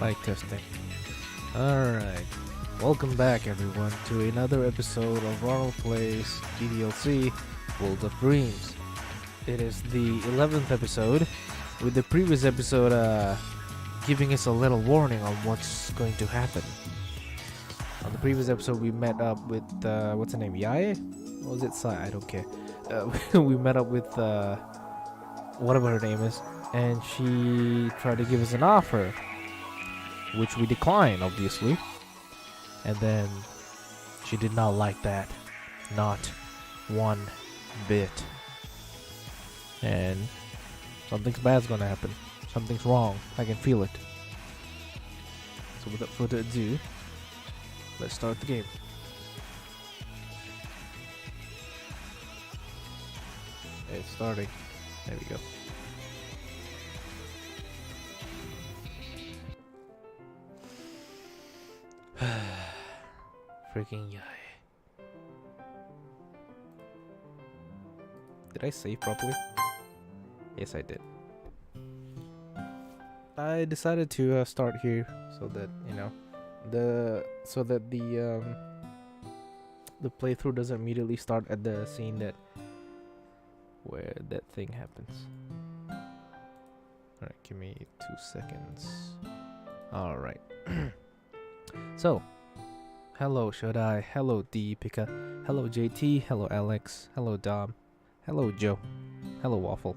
Mic testing. Alright. Welcome back everyone to another episode of ROLEPLAYING's DDLC World of Dreams. It is the 11th episode, with the previous episode giving us a little warning on what's going to happen. On the previous episode we met up with, what's her name, Yae? Or was it Sai? I don't care. We met up with, whatever her name is, and she tried to give us an offer, which we declined, obviously. And then she did not like that. Not one bit. And something's bad's gonna happen. Something's wrong. I can feel it. So without further ado, let's start the game. It's starting. There we go. Freaking Yae. Did I save properly? Yes, I did. I decided to start here so that the playthrough doesn't immediately start at the scene where that thing happens. Alright, give me 2 seconds. Alright. So, hello Shodai, hello Deepika, hello JT, hello Alex, hello Dom, hello Joe, hello Waffle.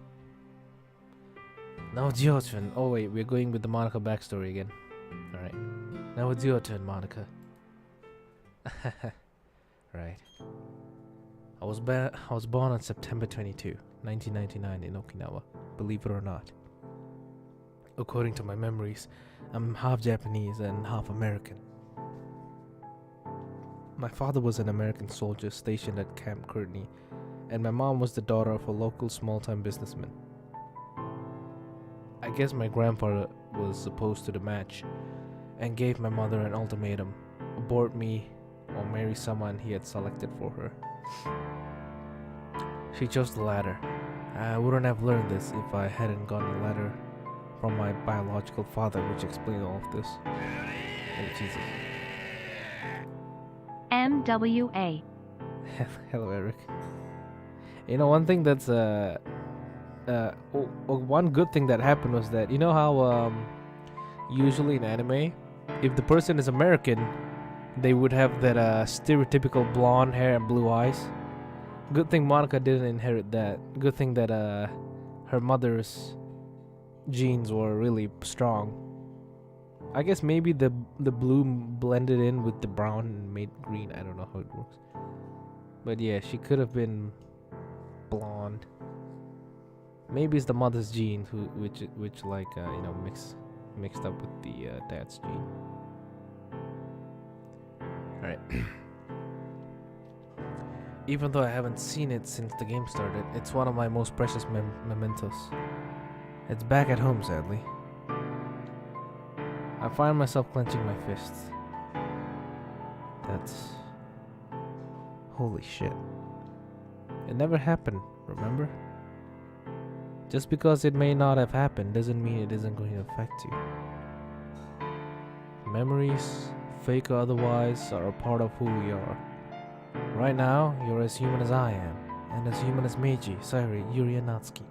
Now it's your turn. Oh wait, we're going with the Monica backstory again. Alright. Now it's your turn, Monica. Right. I was born on September 22, 1999 in Okinawa, believe it or not. According to my memories, I'm half Japanese and half American. My father was an American soldier stationed at Camp Courtney, and my mom was the daughter of a local small-time businessman. I guess my grandfather was opposed to the match and gave my mother an ultimatum: abort me or marry someone he had selected for her. She chose the latter. I wouldn't have learned this if I hadn't gotten a letter from my biological father which explained all of this. Oh, Jesus. MWA. Hello, Eric. You know, one thing that's one good thing that happened was that, you know how usually in anime, if the person is American, they would have that stereotypical blonde hair and blue eyes. Good thing Monica didn't inherit that. Good thing that her mother's genes were really strong. I guess maybe the blue blended in with the brown and made green. I don't know how it works. But yeah, she could have been blonde. Maybe it's the mother's gene which mixed up with the dad's gene. Alright. Even though I haven't seen it since the game started, it's one of my most precious mementos. It's back at home, sadly. I find myself clenching my fists. That's... holy shit. It never happened, remember? Just because it may not have happened doesn't mean it isn't going to affect you. Memories, fake or otherwise, are a part of who we are. Right now, you're as human as I am, and as human as Meiji, Sairi, Yuri, and Natsuki.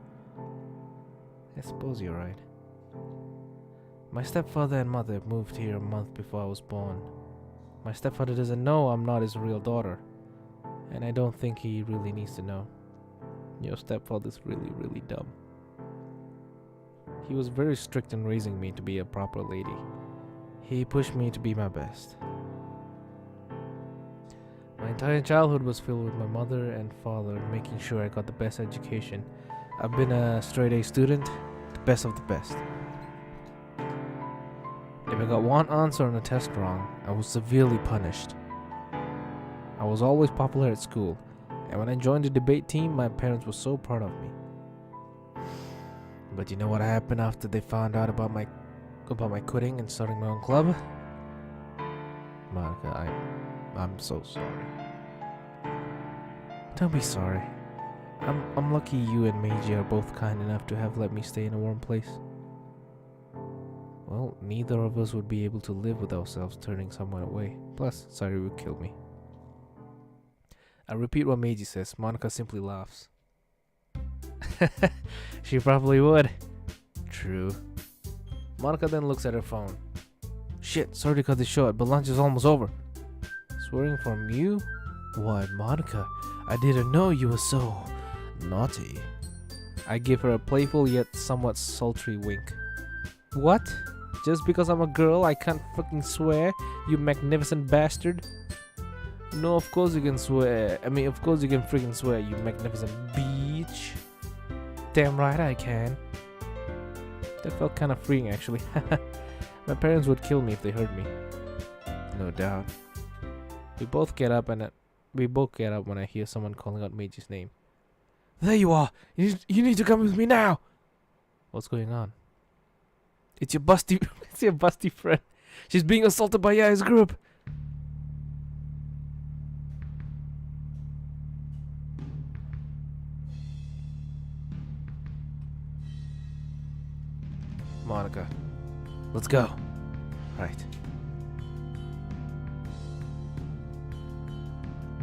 I suppose you're right. My stepfather and mother moved here a month before I was born. My stepfather doesn't know I'm not his real daughter, and I don't think he really needs to know. Your stepfather's really, really dumb. He was very strict in raising me to be a proper lady. He pushed me to be my best. My entire childhood was filled with my mother and father making sure I got the best education. I've been a straight A student, the best of the best. If I got one answer on a test wrong, I was severely punished. I was always popular at school, and when I joined the debate team, my parents were so proud of me. But you know what happened after they found out about my quitting and starting my own club? Monica, I'm so sorry. Don't be sorry. I'm lucky you and Meiji are both kind enough to have let me stay in a warm place. Well, neither of us would be able to live with ourselves turning someone away. Plus, Sayuri would kill me. I repeat what Meiji says. Monica simply laughs. She probably would. True. Monica then looks at her phone. Shit, sorry to cut this short, but lunch is almost over. Swearing from you? Why, Monica, I didn't know you were so naughty. I give her a playful yet somewhat sultry wink. What? Just because I'm a girl, I can't fucking swear, you magnificent bastard? No, of course you can swear. Of course you can freaking swear, you magnificent bitch. Damn right I can. That felt kind of freeing, actually. My parents would kill me if they heard me. No doubt. We both get up when I hear someone calling out Meiji's name. There you are! You need to come with me now! What's going on? It's your busty friend. She's being assaulted by Yai's group. Monica, let's go. Right.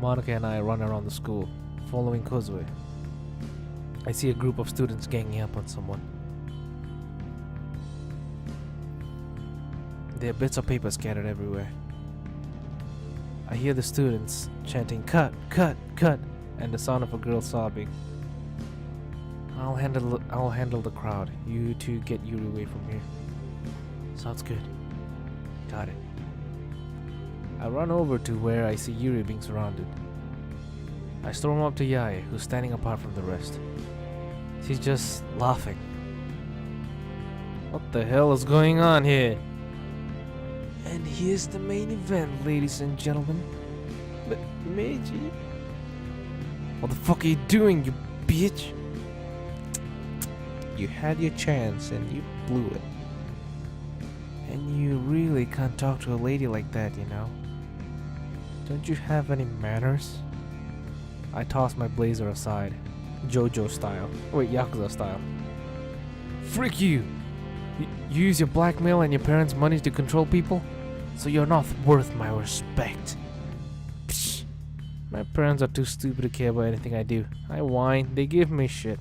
Monica and I run around the school, following Kozue. I see a group of students ganging up on someone. There are bits of paper scattered everywhere. I hear the students chanting, "Cut, cut, cut," and the sound of a girl sobbing. I'll handle the crowd. You two get Yuri away from here. Sounds good. Got it. I run over to where I see Yuri being surrounded. I storm up to Yae, who's standing apart from the rest. She's just laughing. What the hell is going on here? And here's the main event, ladies and gentlemen. But Meiji, what the fuck are you doing, you bitch? You had your chance and you blew it. And you really can't talk to a lady like that, you know? Don't you have any manners? I toss my blazer aside, JoJo style. Wait, Yakuza style. Frick you! You use your blackmail and your parents' money to control people? So you're not worth my respect. Psh. My parents are too stupid to care about anything I do. I whine, they give me shit.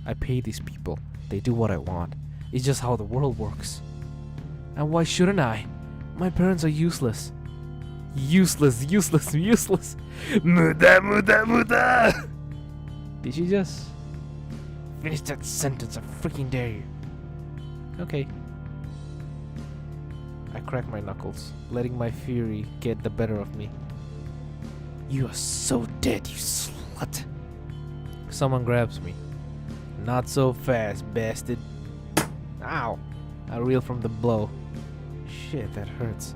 I pay these people. They do what I want. It's just how the world works. And why shouldn't I? My parents are useless. Useless. Muda, muda, muda! Did you just finish that sentence? I freaking dare you. Okay. I crack my knuckles, letting my fury get the better of me. You are so dead, you slut. Someone grabs me. Not so fast, bastard. Ow! I reel from the blow. Shit, that hurts.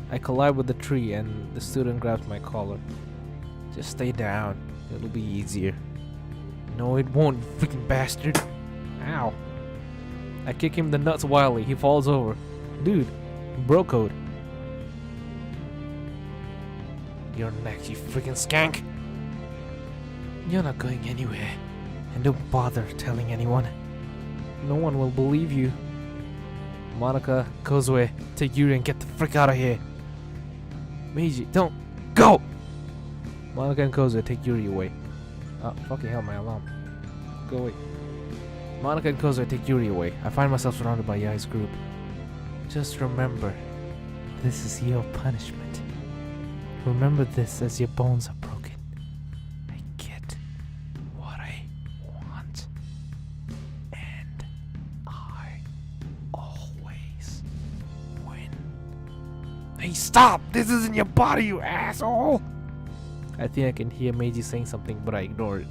I collide with the tree and the student grabs my collar. Just stay down. It'll be easier. No, it won't, you freaking bastard. Ow. I kick him in the nuts wildly. He falls over. Dude, bro code. You're next, you freaking skank. You're not going anywhere. And don't bother telling anyone. No one will believe you. Monica, Kozue, take Yuri and get the frick out of here. Meiji, don't go! Monica and Kozue take Yuri away. Oh, fucking hell, my alarm. Go away. Monica and Kozue take Yuri away. I find myself surrounded by Yai's group. Just remember, this is your punishment. Remember this as your bones are broken. I get what I want. And I always win. Hey, stop! This isn't your body, you asshole! I think I can hear Meiji saying something, but I ignore it.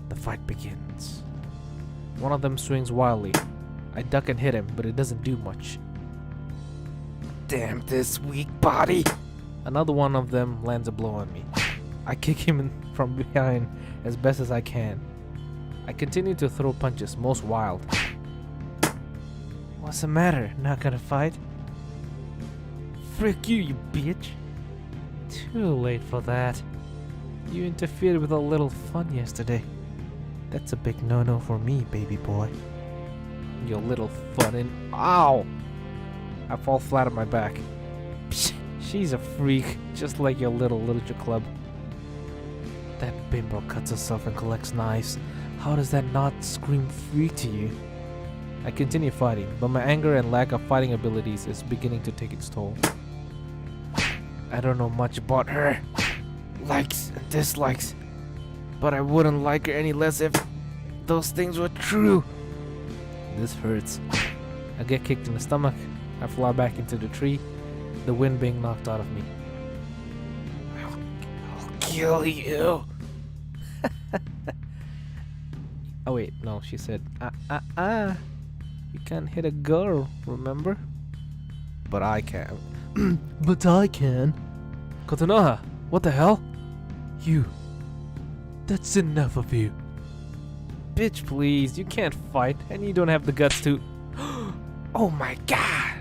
The fight begins. One of them swings wildly. I duck and hit him, but it doesn't do much. Damn this weak body! Another one of them lands a blow on me. I kick him from behind as best as I can. I continue to throw punches, most wild. What's the matter? Not gonna fight? Frick you, you bitch! Too late for that. You interfered with a little fun yesterday. That's a big no-no for me, baby boy. Your little fun in— Ow! I fall flat on my back. Psh, she's a freak, just like your little literature club. That bimbo cuts herself and collects knives. How does that not scream freak to you? I continue fighting, but my anger and lack of fighting abilities is beginning to take its toll. I don't know much about her. Likes and dislikes. But I wouldn't like her any less if those things were true. This hurts. I get kicked in the stomach. I fly back into the tree, the wind being knocked out of me. I'll kill you. Oh wait, no, she said, you can't hit a girl, remember? But I can. But I can. Kotonoha, what the hell? You. That's enough of you. Bitch, please, you can't fight, and you don't have the guts to... Oh my god!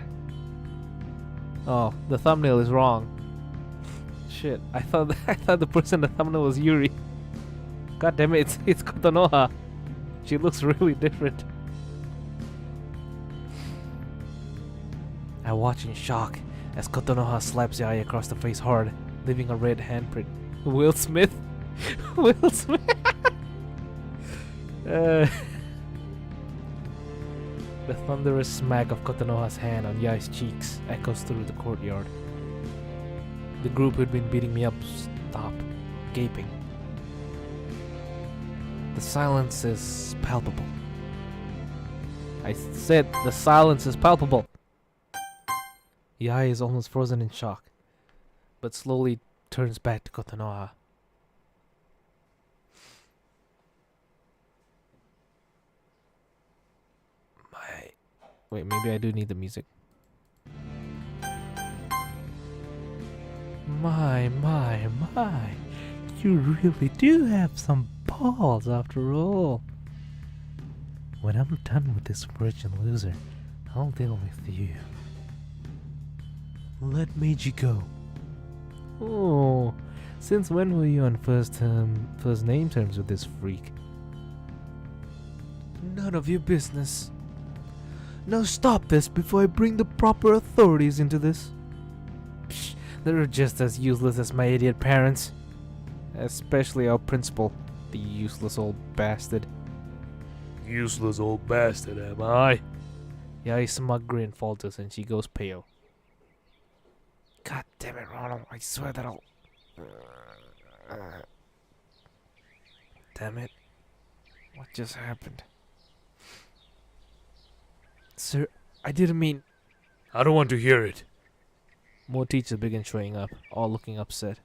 Oh, the thumbnail is wrong. Shit, I thought the person in the thumbnail was Yuri. God damn it, it's Kotonoha. She looks really different. I watch in shock as Kotonoha slaps Yai across the face hard, leaving a red handprint. Will Smith? Will Smith? The thunderous smack of Kotonoha's hand on Yai's cheeks echoes through the courtyard. The group who'd been beating me up stop, gaping. The silence is palpable. I said the silence is palpable. Yai is almost frozen in shock, but slowly turns back to Kotonoha. Wait, maybe I do need the music. My. You really do have some balls after all. When I'm done with this virgin loser, I'll deal with you. Let Meiji go. Oh, since when were you on first name terms with this freak? None of your business. Now stop this before I bring the proper authorities into this. Psh, they're just as useless as my idiot parents. Especially our principal, the useless old bastard. Useless old bastard, am I? Yai's smug grin falters and she goes pale. God damn it, Ronald, I swear that I'll... Damn it. What just happened? Sir, I didn't mean... I don't want to hear it. More teachers begin showing up, all looking upset.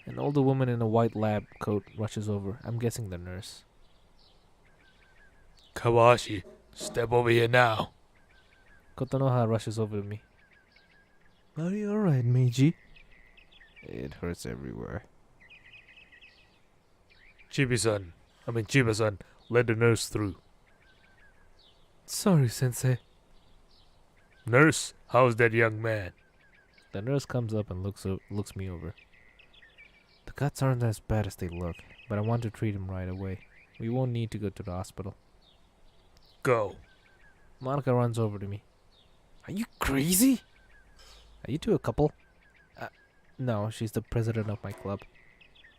An older woman in a white lab coat rushes over. I'm guessing the nurse. Kawashi, step over here now. Kotonoha rushes over to me. Are you alright, Meiji? It hurts everywhere. Chiba-san, let the nurse through. Sorry, Sensei. Nurse, how's that young man? The nurse comes up and looks me over. The cuts aren't as bad as they look, but I want to treat him right away. We won't need to go to the hospital. Go. Monica runs over to me. Are you crazy? Are you two a couple? No, she's the president of my club.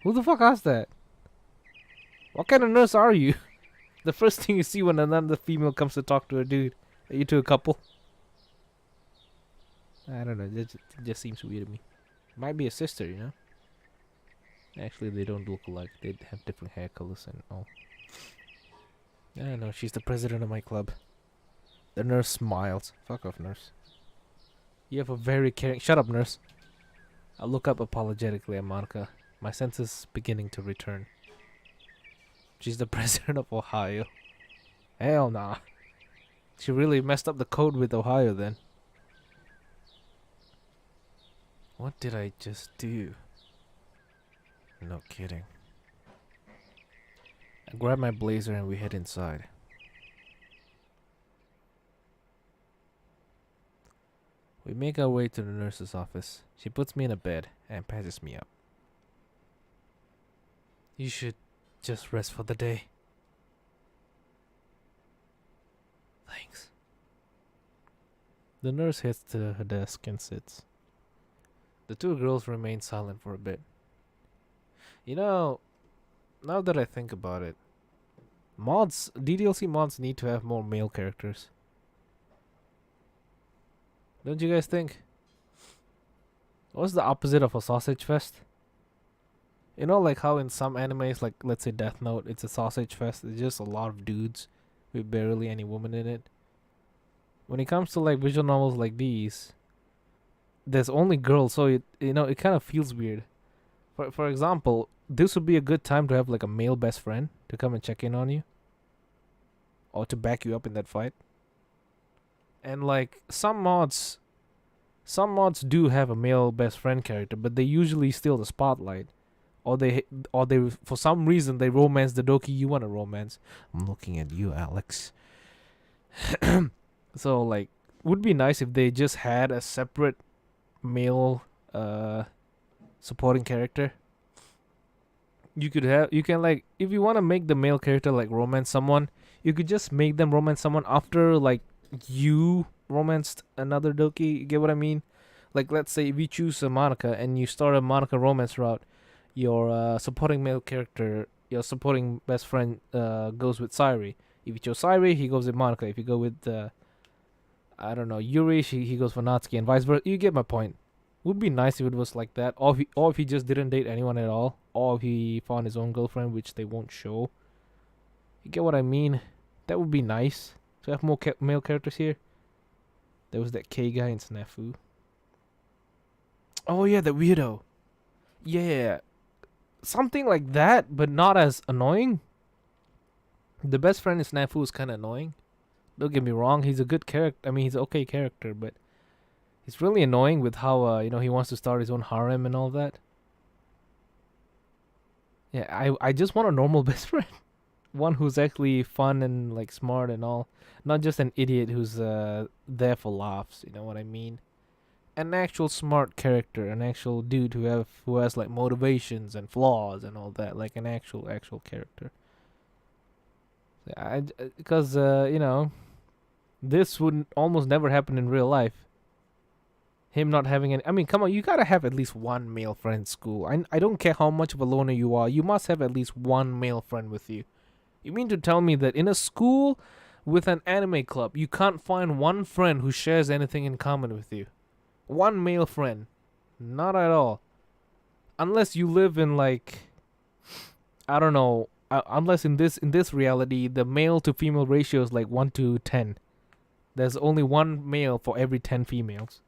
Who the fuck asked that? What kind of nurse are you? The first thing you see when another female comes to talk to a dude. Are you two a couple? I don't know, it just seems weird to me. Might be a sister, you know? Actually, they don't look alike. They have different hair colors and all. I don't know, she's the president of my club. The nurse smiles. Fuck off, nurse. You have a very caring... Shut up, nurse. I look up apologetically at Monica. My senses beginning to return. She's the president of Ohio. Hell nah. She really messed up the code with Ohio then. What did I just do? No kidding. I grab my blazer and we head inside. We make our way to the nurse's office. She puts me in a bed and patches me up. You should just rest for the day. Thanks. The nurse heads to her desk and sits. The two girls remain silent for a bit. You know, now that I think about it, DDLC mods need to have more male characters. Don't you guys think? What's the opposite of a sausage fest? You know, like how in some animes, like let's say Death Note, it's a sausage fest. It's just a lot of dudes with barely any women in it. When it comes to like visual novels like these, there's only girls, so it kind of feels weird. For example, this would be a good time to have like a male best friend to come and check in on you, or to back you up in that fight. And like some mods do have a male best friend character, but they usually steal the spotlight, or they for some reason they romance the doki you want to romance. I'm looking at you, Alex. So like, would be nice if they just had a separate male supporting character. You can like, if you want to make the male character like romance someone, you could just make them romance someone after like you romanced another doki. You get what I mean? Like, let's say if you choose a Monica and you start a Monica romance route, your supporting male character, your supporting best friend goes with Sairi. If you chose Sairi, he goes with Monica. If you go with I don't know, Yuri, he goes for Natsuki, and vice versa. You get my point. Would be nice if it was like that, or if he just didn't date anyone at all, or if he found his own girlfriend, which they won't show. You get what I mean? That would be nice to have more male characters here. There was that K guy in Snafu. Oh yeah, the weirdo. Yeah, something like that, but not as annoying. The best friend in Snafu is kind of annoying. Don't get me wrong, he's a good character. I mean, he's an okay character, but it's really annoying with how he wants to start his own harem and all that. Yeah, I just want a normal best friend, one who's actually fun and like smart and all, not just an idiot who's there for laughs. You know what I mean? An actual smart character, an actual dude who has like motivations and flaws and all that, like an actual character. Because this would almost never happen in real life. Him not having any. I mean, come on, you gotta have at least one male friend in school. I don't care how much of a loner you are, you must have at least one male friend with you. You mean to tell me that in a school with an anime club, you can't find one friend who shares anything in common with you? One male friend. Not at all. Unless you live in like, I don't know, unless in this reality the male to female ratio is like 1 to 10. There's only one male for every 10 females.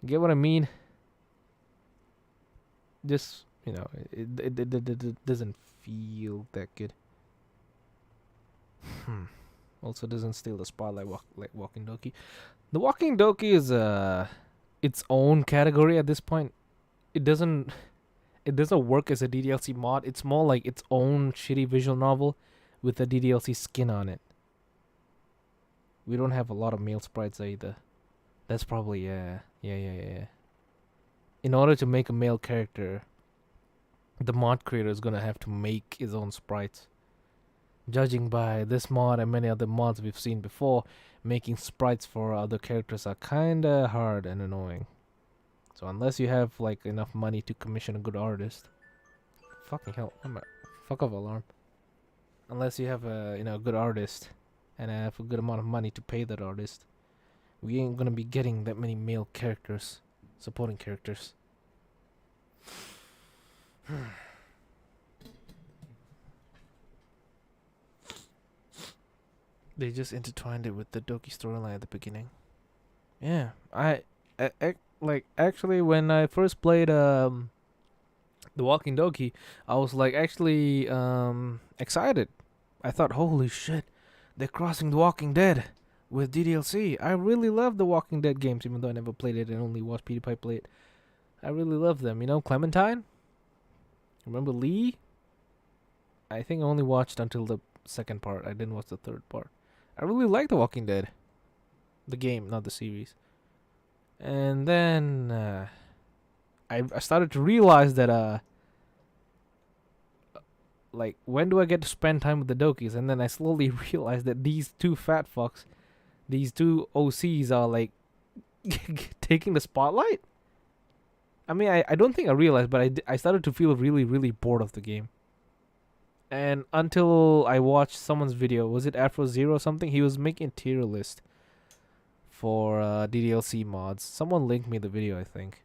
Get what I mean? Just, it doesn't feel that good. Also doesn't steal the spotlight like Walking Doki. The Walking Doki is its own category at this point. It doesn't work as a DDLC mod. It's more like its own shitty visual novel with a DDLC skin on it. We don't have a lot of male sprites either. That's probably yeah. In order to make a male character, the mod creator is gonna have to make his own sprites. Judging by this mod and many other mods we've seen before, making sprites for other characters are kinda hard and annoying. So unless you have like enough money to commission a good artist, fucking hell, fuck off alarm. Unless you have a good artist and have a good amount of money to pay that artist, we ain't gonna be getting that many male characters, supporting characters. They just intertwined it with the Doki storyline at the beginning. Yeah, actually when I first played The Walking Doki, I was like actually excited. I thought, holy shit, they're crossing The Walking Dead with DDLC. I really love the Walking Dead games, even though I never played it and only watched PewDiePie play it. I really love them. Clementine? Remember Lee? I think I only watched until the second part. I didn't watch the third part. I really like The Walking Dead. The game, not the series. And then I started to realize that when do I get to spend time with the Dokis? And then I slowly realized that these two fat fucks, these two OCs are like taking the spotlight. I mean, I don't think I realized, but I started to feel really, really bored of the game. And until I watched someone's video, was it Afro Zero or something? He was making a tier list for DDLC mods. Someone linked me the video, I think.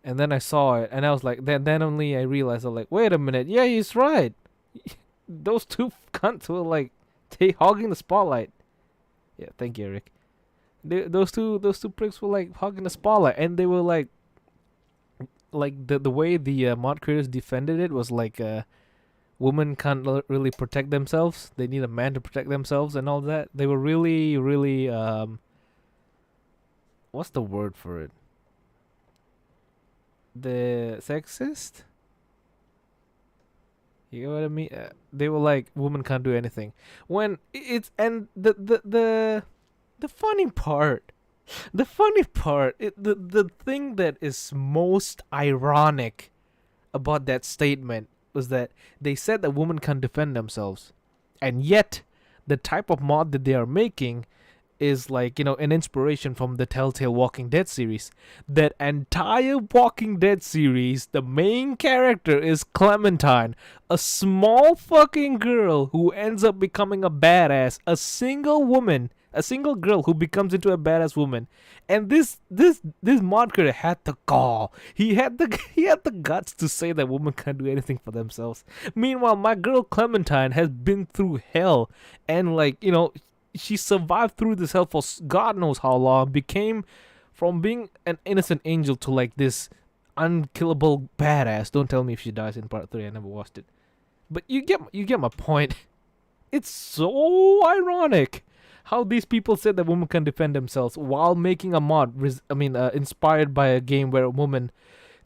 And then I saw it, and I was like, then only I realized, I was like, wait a minute, yeah, he's right. Those two cunts were like hogging the spotlight. Yeah, thank you, Eric. Those two pricks were like hogging the spotlight, and they were like the way the mod creators defended it was like women can't really protect themselves. They need a man to protect themselves and all that. They were really, really what's the word for it? The sexist? You know what I mean? They were like, women can't do anything. When it's, and the funny part, the thing that is most ironic about that statement was that they said that women can't defend themselves, and yet the type of mod that they are making is like, an inspiration from the Telltale Walking Dead series. That entire Walking Dead series, the main character is Clementine, a small fucking girl who ends up becoming a badass, a single girl who becomes into a badass woman. And this mod creator had the gall. He had the guts to say that women can't do anything for themselves. Meanwhile, my girl Clementine has been through hell, and like, she survived through this hell for God knows how long. Became from being an innocent angel to like this unkillable badass. Don't tell me if she dies in part 3. I never watched it, but you get my point. It's so ironic how these people said that women can defend themselves while making a mod. Inspired by a game where a woman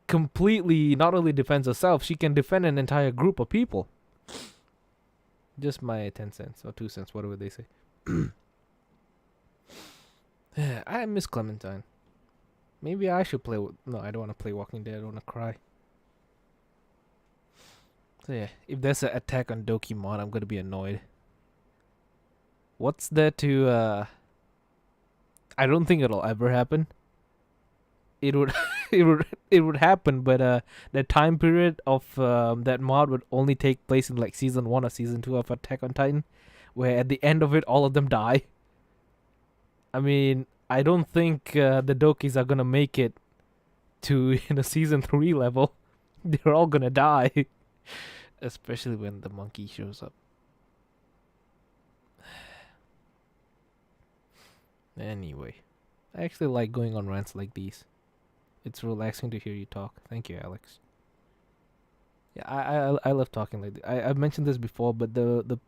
completely not only defends herself, she can defend an entire group of people. Just my 10 cents or 2 cents, whatever they say. I miss Clementine. Maybe I should play no, I don't want to play Walking Dead. I don't want to cry. So yeah, if there's an Attack on Doki mod, I'm gonna be annoyed. What's there to I don't think it'll ever happen. It would it would happen, but the time period of that mod would only take place in like season 1 or season 2 of Attack on Titan, where at the end of it all of them die. I mean, I don't think the Dokis are gonna make it to season 3 level. They're all gonna die. Especially when the monkey shows up. Anyway, I actually like going on rants like these. It's relaxing to hear you talk. Thank you, Alex. Yeah, I love talking like this. I've mentioned this before, but the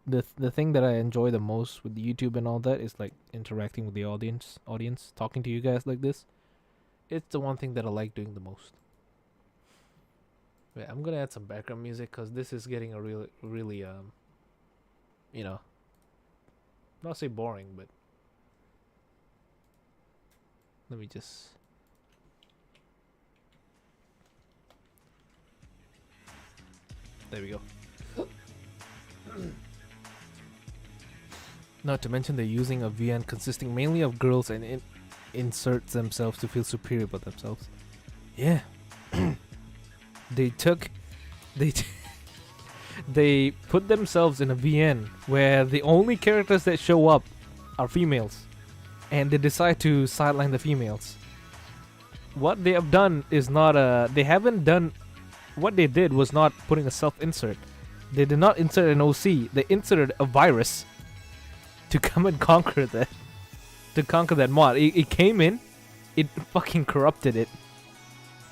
thing that I enjoy the most with YouTube and all that is like interacting with the audience, talking to you guys like this. It's the one thing that I like doing the most. Wait, I'm gonna add some background music because this is getting a really not say boring, but let me just. There we go. Not to mention they're using a VN consisting mainly of girls and it inserts themselves to feel superior about themselves. Yeah. They put themselves in a VN where the only characters that show up are females, and they decide to sideline the females. What they have done is not what they did was not putting a self-insert. They did not insert an OC. They inserted a virus to come and conquer that. To conquer that mod. It came in. It fucking corrupted it.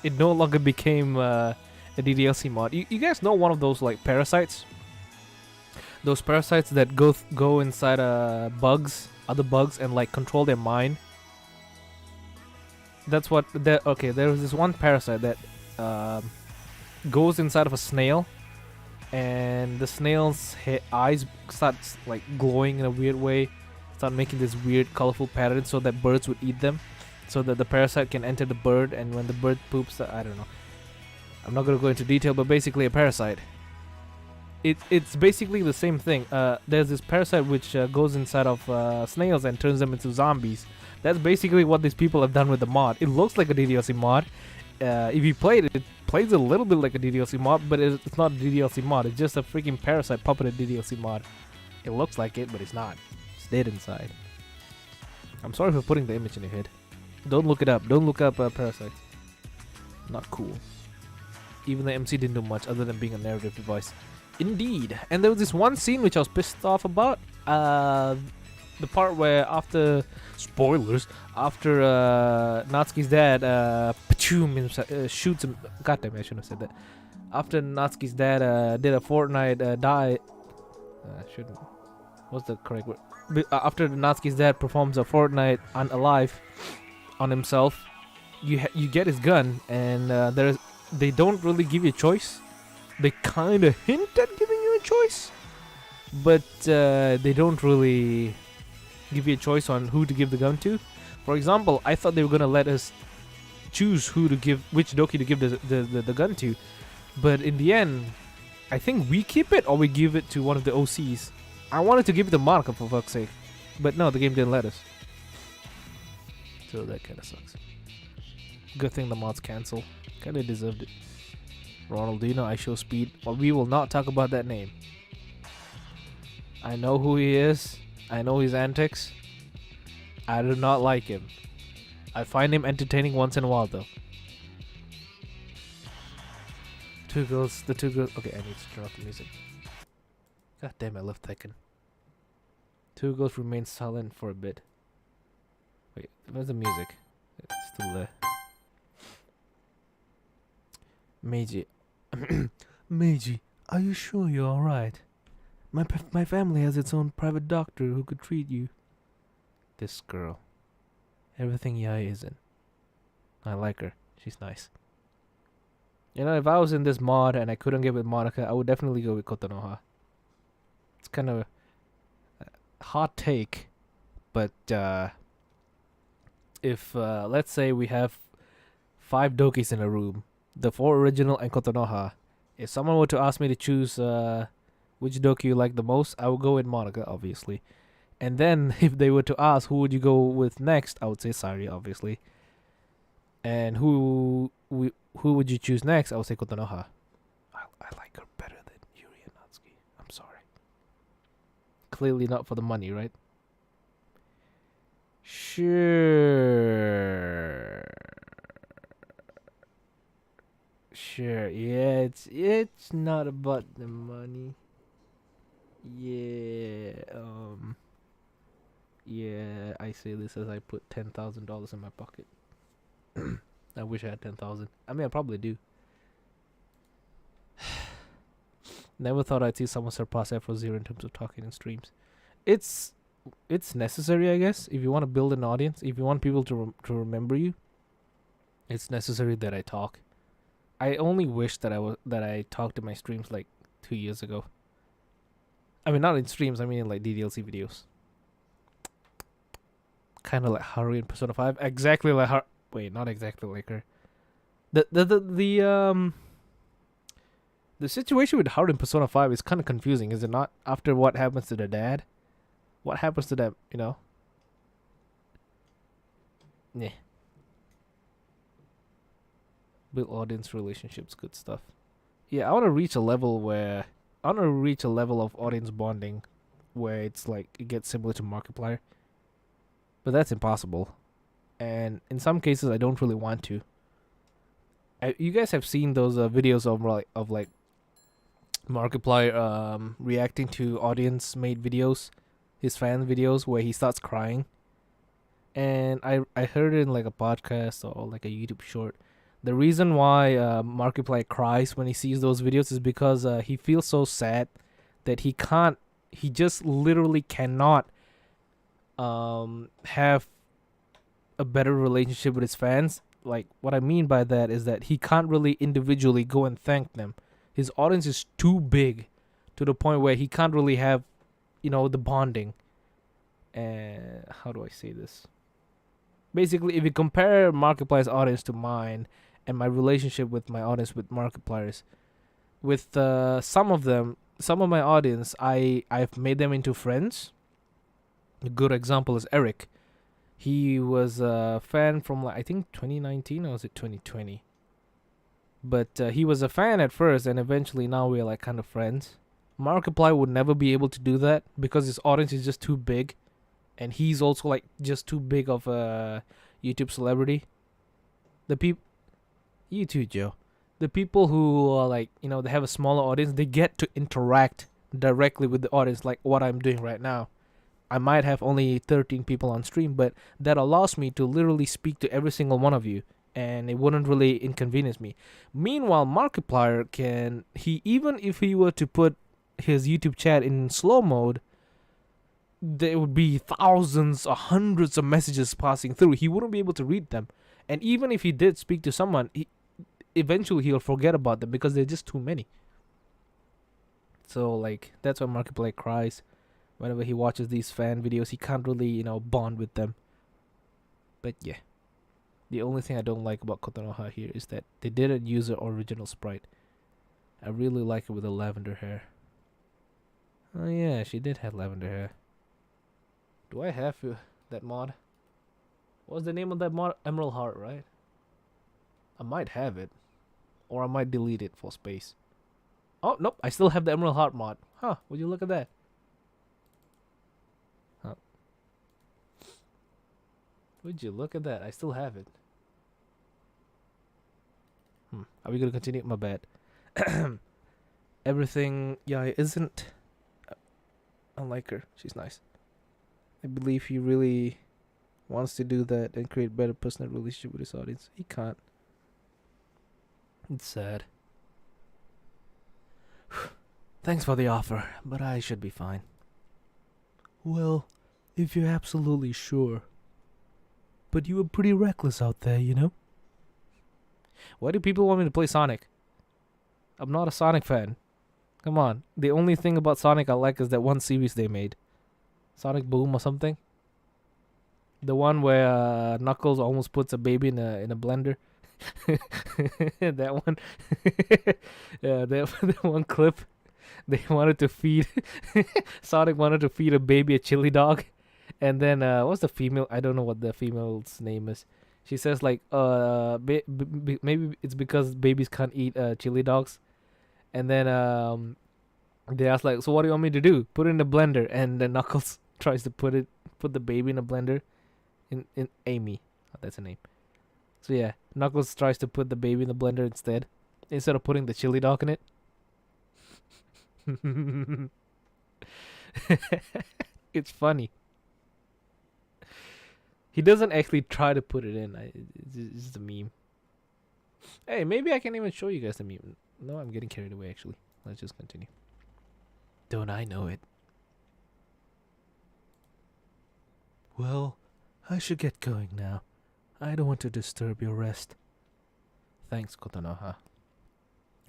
It no longer became a DDLC mod. You guys know one of those like parasites? Those parasites that go inside other bugs and like control their mind. That's what. Okay, there was this one parasite that goes inside of a snail, and the snail's eyes starts like glowing in a weird way, start making this weird colorful pattern so that birds would eat them, so that the parasite can enter the bird, and when the bird poops, I don't know, I'm not gonna go into detail, but basically a parasite. It's basically the same thing. There's this parasite which goes inside of snails and turns them into zombies. That's basically what these people have done with the mod. It looks like a DDLC mod. If you play it, it plays a little bit like a DDLC mod, but it's not a DDLC mod. It's just a freaking parasite puppeted DDLC mod. It looks like it, but it's not. It's dead inside. I'm sorry for putting the image in your head. Don't look it up. Don't look up parasites. Not cool. Even the MC didn't do much other than being a narrative device. Indeed. And there was this one scene which I was pissed off about. The part where after... Spoilers. After Natsuki's dad shoots him... God damn it, I shouldn't have said that. After Natsuki's dad did a Fortnite die... shouldn't... What's the correct word? After Natsuki's dad performs a Fortnite unalive on himself, you get his gun, and they don't really give you a choice. They kind of hint at giving you a choice, but they don't really give you a choice on who to give the gun to. For example, I thought they were gonna let us choose which Doki to give the gun to, but in the end, I think we keep it or we give it to one of the OCs. I wanted to give it to Monica for fuck's sake, but no, the game didn't let us. So that kind of sucks. Good thing the mods cancel. Kinda deserved it. Ronald, do you know I show speed? Well, we will not talk about that name. I know who he is. I know his antics. I do not like him. I find him entertaining once in a while though. The two girls. Okay, I need to turn off the music. God damn, I love Tekken. Two girls remain silent for a bit. Wait, where's the music? It's still there. Meiji. Meiji, are you sure you're alright? My family has its own private doctor who could treat you. This girl. Everything Yai isn't. I like her. She's nice. You know, if I was in this mod and I couldn't get with Monica, I would definitely go with Kotonoha. It's kind of a hot take, but if let's say we have 5 Dokis in a room, the 4 original and Kotonoha, if someone were to ask me to choose which Doki you like the most, I would go with Monica, obviously. And then if they were to ask who would you go with next, I would say Sari, obviously. And who would you choose next? I would say Kotonoha. I like her better than Yuri and Natsuki. I'm sorry. Clearly not for the money, right? Sure. Yeah, it's not about the money. Yeah. Yeah, I say this as I put $10,000 in my pocket. I wish I had 10,000. I mean, I probably do. Never thought I'd see someone surpass F0 in terms of talking in streams. It's necessary, I guess. If you want to build an audience, if you want people to remember you, it's necessary that I talk. I only wish that I talked in my streams like 2 years ago. I mean, not in streams. I mean, in like DDLC videos. Kind of like Haru in Persona 5. Exactly like Haru. Wait, not exactly like her. The situation with Haru in Persona 5 is kind of confusing, is it not? After what happens to the dad, what happens to them? You know. Yeah. Build audience relationships, good stuff. Yeah, I want to reach a level of audience bonding where it's like it gets similar to Markiplier. But that's impossible. And in some cases I don't really want to. You guys have seen those videos of like Markiplier reacting to audience made videos, his fan videos where he starts crying. And I heard it in like a podcast or like a YouTube short. The reason why Markiplier cries when he sees those videos is because he feels so sad that he just literally cannot have a better relationship with his fans. Like, what I mean by that is that he can't really individually go and thank them. His audience is too big to the point where he can't really have, the bonding. And how do I say this? Basically, if you compare Markiplier's audience to mine, and my relationship with my audience with Markiplier's, with some of them, some of my audience, I've made them into friends. A good example is Eric. He was a fan from like I think 2019 or was it 2020? But he was a fan at first, and eventually now we're like kind of friends. Markiplier would never be able to do that because his audience is just too big, and he's also like just too big of a YouTube celebrity. The people, you too, Joe. The people who are like, you know, they have a smaller audience, they get to interact directly with the audience, like what I'm doing right now. I might have only 13 people on stream, but that allows me to literally speak to every single one of you, and it wouldn't really inconvenience me. Meanwhile, Markiplier can, he even if he were to put his YouTube chat in slow mode, there would be thousands or hundreds of messages passing through. He wouldn't be able to read them. And even if he did speak to someone, eventually he'll forget about them because they're just too many. So, like, that's why Markiplier cries. Whenever he watches these fan videos, he can't really, you know, bond with them. But yeah. The only thing I don't like about Kotonoha here is that they didn't use her original sprite. I really like it with the lavender hair. Oh yeah, she did have lavender hair. Do I have that mod? What's the name of that mod? Emerald Heart, right? I might have it. Or I might delete it for space. Oh, nope. I still have the Emerald Heart mod. Huh, would you look at that? Huh. Would you look at that? I still have it. Are we gonna continue? My bad. Everything, yeah, it isn't. I like her. She's nice. I believe he really wants to do that and create better personal relationship with his audience. He can't. It's sad. Thanks for the offer, but I should be fine. Well, if you're absolutely sure. But you were pretty reckless out there, you know? Why do people want me to play Sonic? I'm not a Sonic fan. Come on. The only thing about Sonic I like is that one series they made. Sonic Boom or something. The one where Knuckles almost puts a baby in a blender. That one. Yeah, that one clip. They wanted to feed Sonic wanted to feed a baby a chili dog, and then what's the female? I don't know what the female's name is. She says like maybe it's because babies can't eat chili dogs, and then they ask like, so what do you want me to do? Put it in the blender, and then Knuckles tries to put the baby in a blender. In Amy, that's her name. So yeah, Knuckles tries to put the baby in the blender instead of putting the chili dog in it. It's funny. He doesn't actually try to put it in. It's just a meme. Hey, maybe I can even show you guys the meme. No, I'm getting carried away actually. Let's just continue. Don't I know it? Well, I should get going now. I don't want to disturb your rest. Thanks, Kotonoha.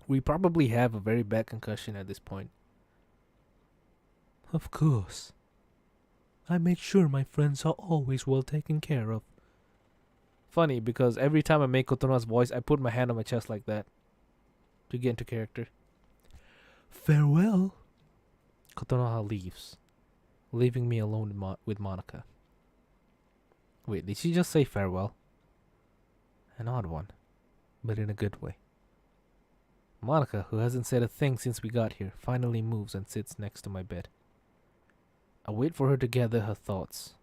We probably have a very bad concussion at this point. Of course. I make sure my friends are always well taken care of. Funny, because every time I make Kotonoha's voice, I put my hand on my chest like that. To get into character. Farewell. Kotonoha leaves. Leaving me alone with Monica. Wait, did she just say farewell? An odd one. But in a good way. Monica, who hasn't said a thing since we got here, finally moves and sits next to my bed. I wait for her to gather her thoughts.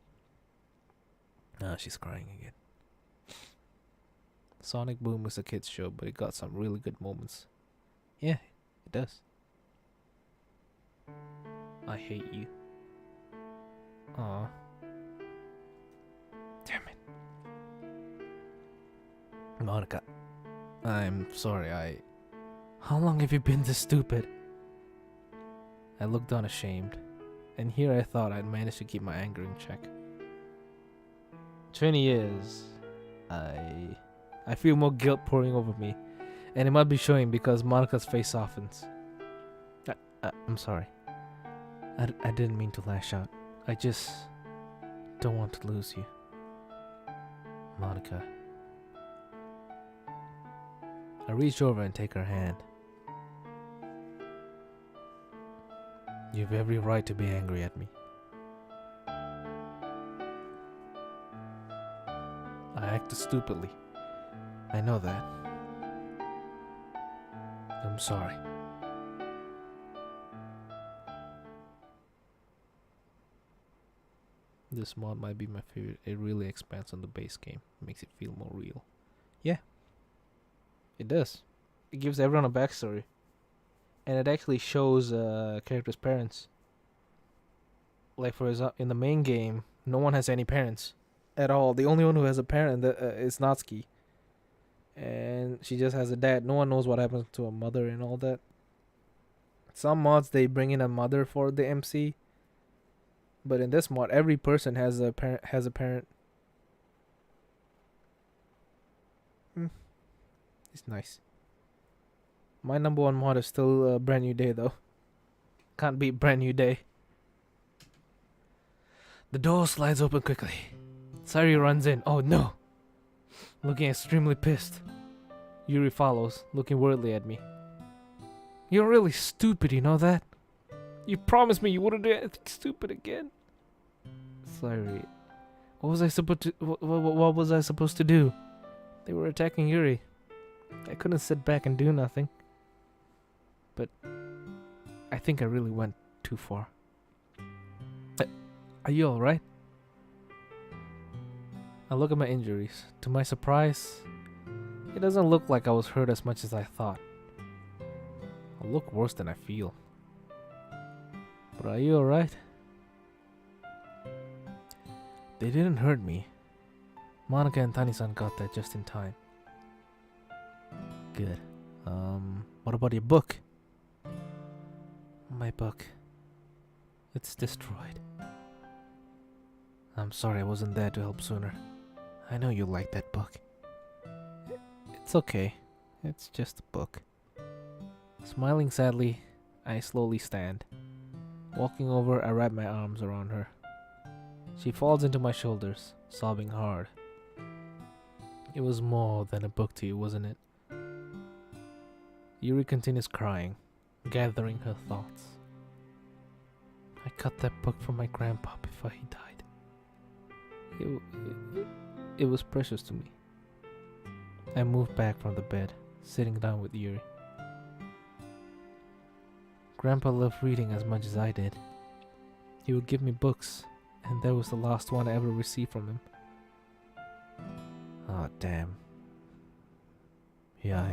Ah, she's crying again. Sonic Boom is a kid's show, but it got some really good moments. Yeah, it does. I hate you. Aw. Damn it. Monica, I'm sorry, How long have you been this stupid? I looked unashamed, and here I thought I'd managed to keep my anger in check. 20 years. I feel more guilt pouring over me, and it might be showing because Monica's face softens. I'm sorry. I didn't mean to lash out. I just don't want to lose you. Monica. I reach over and take her hand. You have every right to be angry at me. I acted stupidly. I know that. I'm sorry. This mod might be my favorite. It really expands on the base game. Makes it feel more real. Yeah, it does. It gives everyone a backstory. And it actually shows characters' parents. Like for example, in the main game, no one has any parents at all. The only one who has a parent is Natsuki. And she just has a dad. No one knows what happens to a mother and all that. Some mods, they bring in a mother for the MC. But in this mod, every person has a parent. It's nice. My number one mod is still Brand New Day though. Can't beat Brand New Day. The door slides open quickly. Sari runs in. Oh no! Looking extremely pissed. Yuri follows, looking worriedly at me. You're really stupid, you know that? You promised me you wouldn't do anything stupid again. Sorry. What was I supposed to? What was I supposed to do? They were attacking Yuri. I couldn't sit back and do nothing. But I think I really went too far. Are you alright? I look at my injuries. To my surprise, it doesn't look like I was hurt as much as I thought. I look worse than I feel. But are you alright? They didn't hurt me. Monica and Tani-san got that just in time. Good. What about your book? My book. It's destroyed. I'm sorry I wasn't there to help sooner. I know you like that book. It's okay. It's just a book. Smiling sadly, I slowly stand. Walking over, I wrap my arms around her. She falls into my shoulders, sobbing hard. It was more than a book to you, wasn't it? Yuri continues crying, gathering her thoughts. I got that book from my grandpa before he died. It was precious to me. I moved back from the bed, sitting down with Yuri. Grandpa loved reading as much as I did. He would give me books, and that was the last one I ever received from him. Oh, damn. Yeah,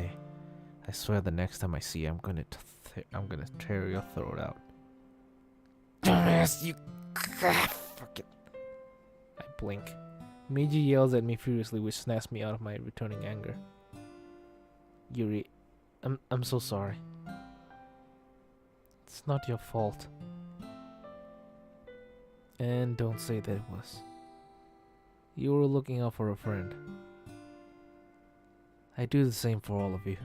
I swear the next time I see you, I'm gonna tear your throat out. Dumbass, you fuck it. I blink. Meiji yells at me furiously, which snaps me out of my returning anger. Yuri, I'm so sorry. It's not your fault. And don't say that it was. You were looking out for a friend. I do the same for all of you.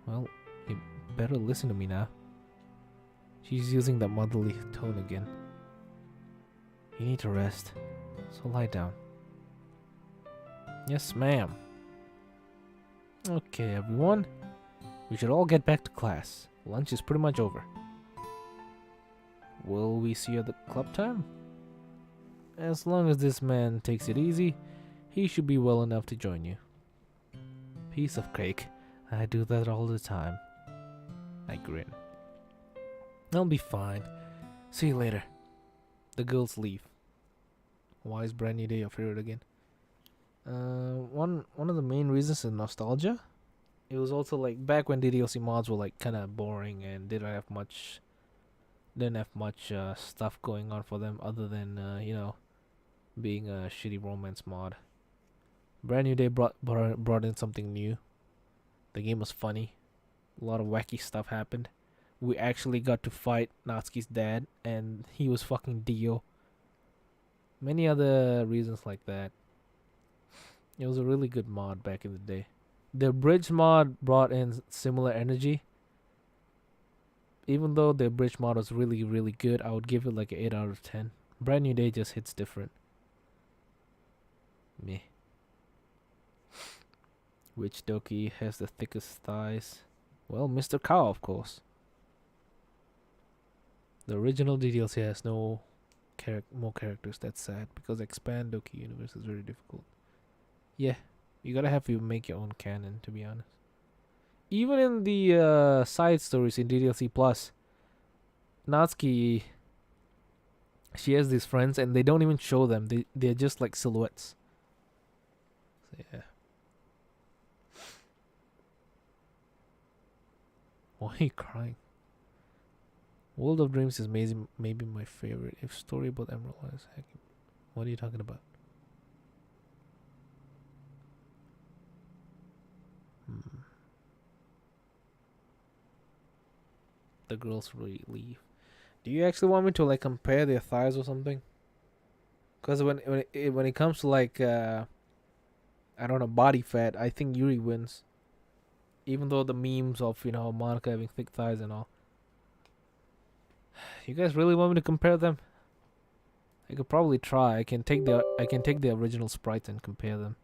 Well, you better listen to me now. She's using that motherly tone again. You need to rest, so lie down. Yes, ma'am. Okay, everyone. We should all get back to class. Lunch is pretty much over. Will we see you at the club time? As long as this man takes it easy, he should be well enough to join you. Piece of cake. I do that all the time. I grin. I'll be fine. See you later. The girls leave. Why is Brand New Day your favorite again? One of the main reasons is nostalgia. It was also like back when DDLC mods were like kind of boring and didn't have much stuff going on for them other than being a shitty romance mod. Brand New Day brought in something new. The game was funny. A lot of wacky stuff happened. We actually got to fight Natsuki's dad, and he was fucking Dio. Many other reasons like that. It was a really good mod back in the day. The bridge mod brought in similar energy. Even though the bridge mod was really, really good, I would give it like an 8 out of 10. Brand New Day just hits different. Meh. Which Doki has the thickest thighs? Well, Mr. Cow, of course. The original DDLC has no more characters. That's sad because expand Doki universe is very difficult. Yeah, you gotta have to make your own canon, to be honest. Even in the side stories in DDLC Plus, Natsuki, she has these friends and they don't even show them. They're just like silhouettes. So yeah. Why are you crying? World of Dreams is maybe my favorite. If story about Emerald is hacking. What are you talking about? The girls really leave. Do you actually want me to like compare their thighs or something? Because when it comes to like I don't know, body fat, I think Yuri wins. Even though the memes of Monica having thick thighs and all. You guys really want me to compare them? I could probably try. I can take the original sprites and compare them.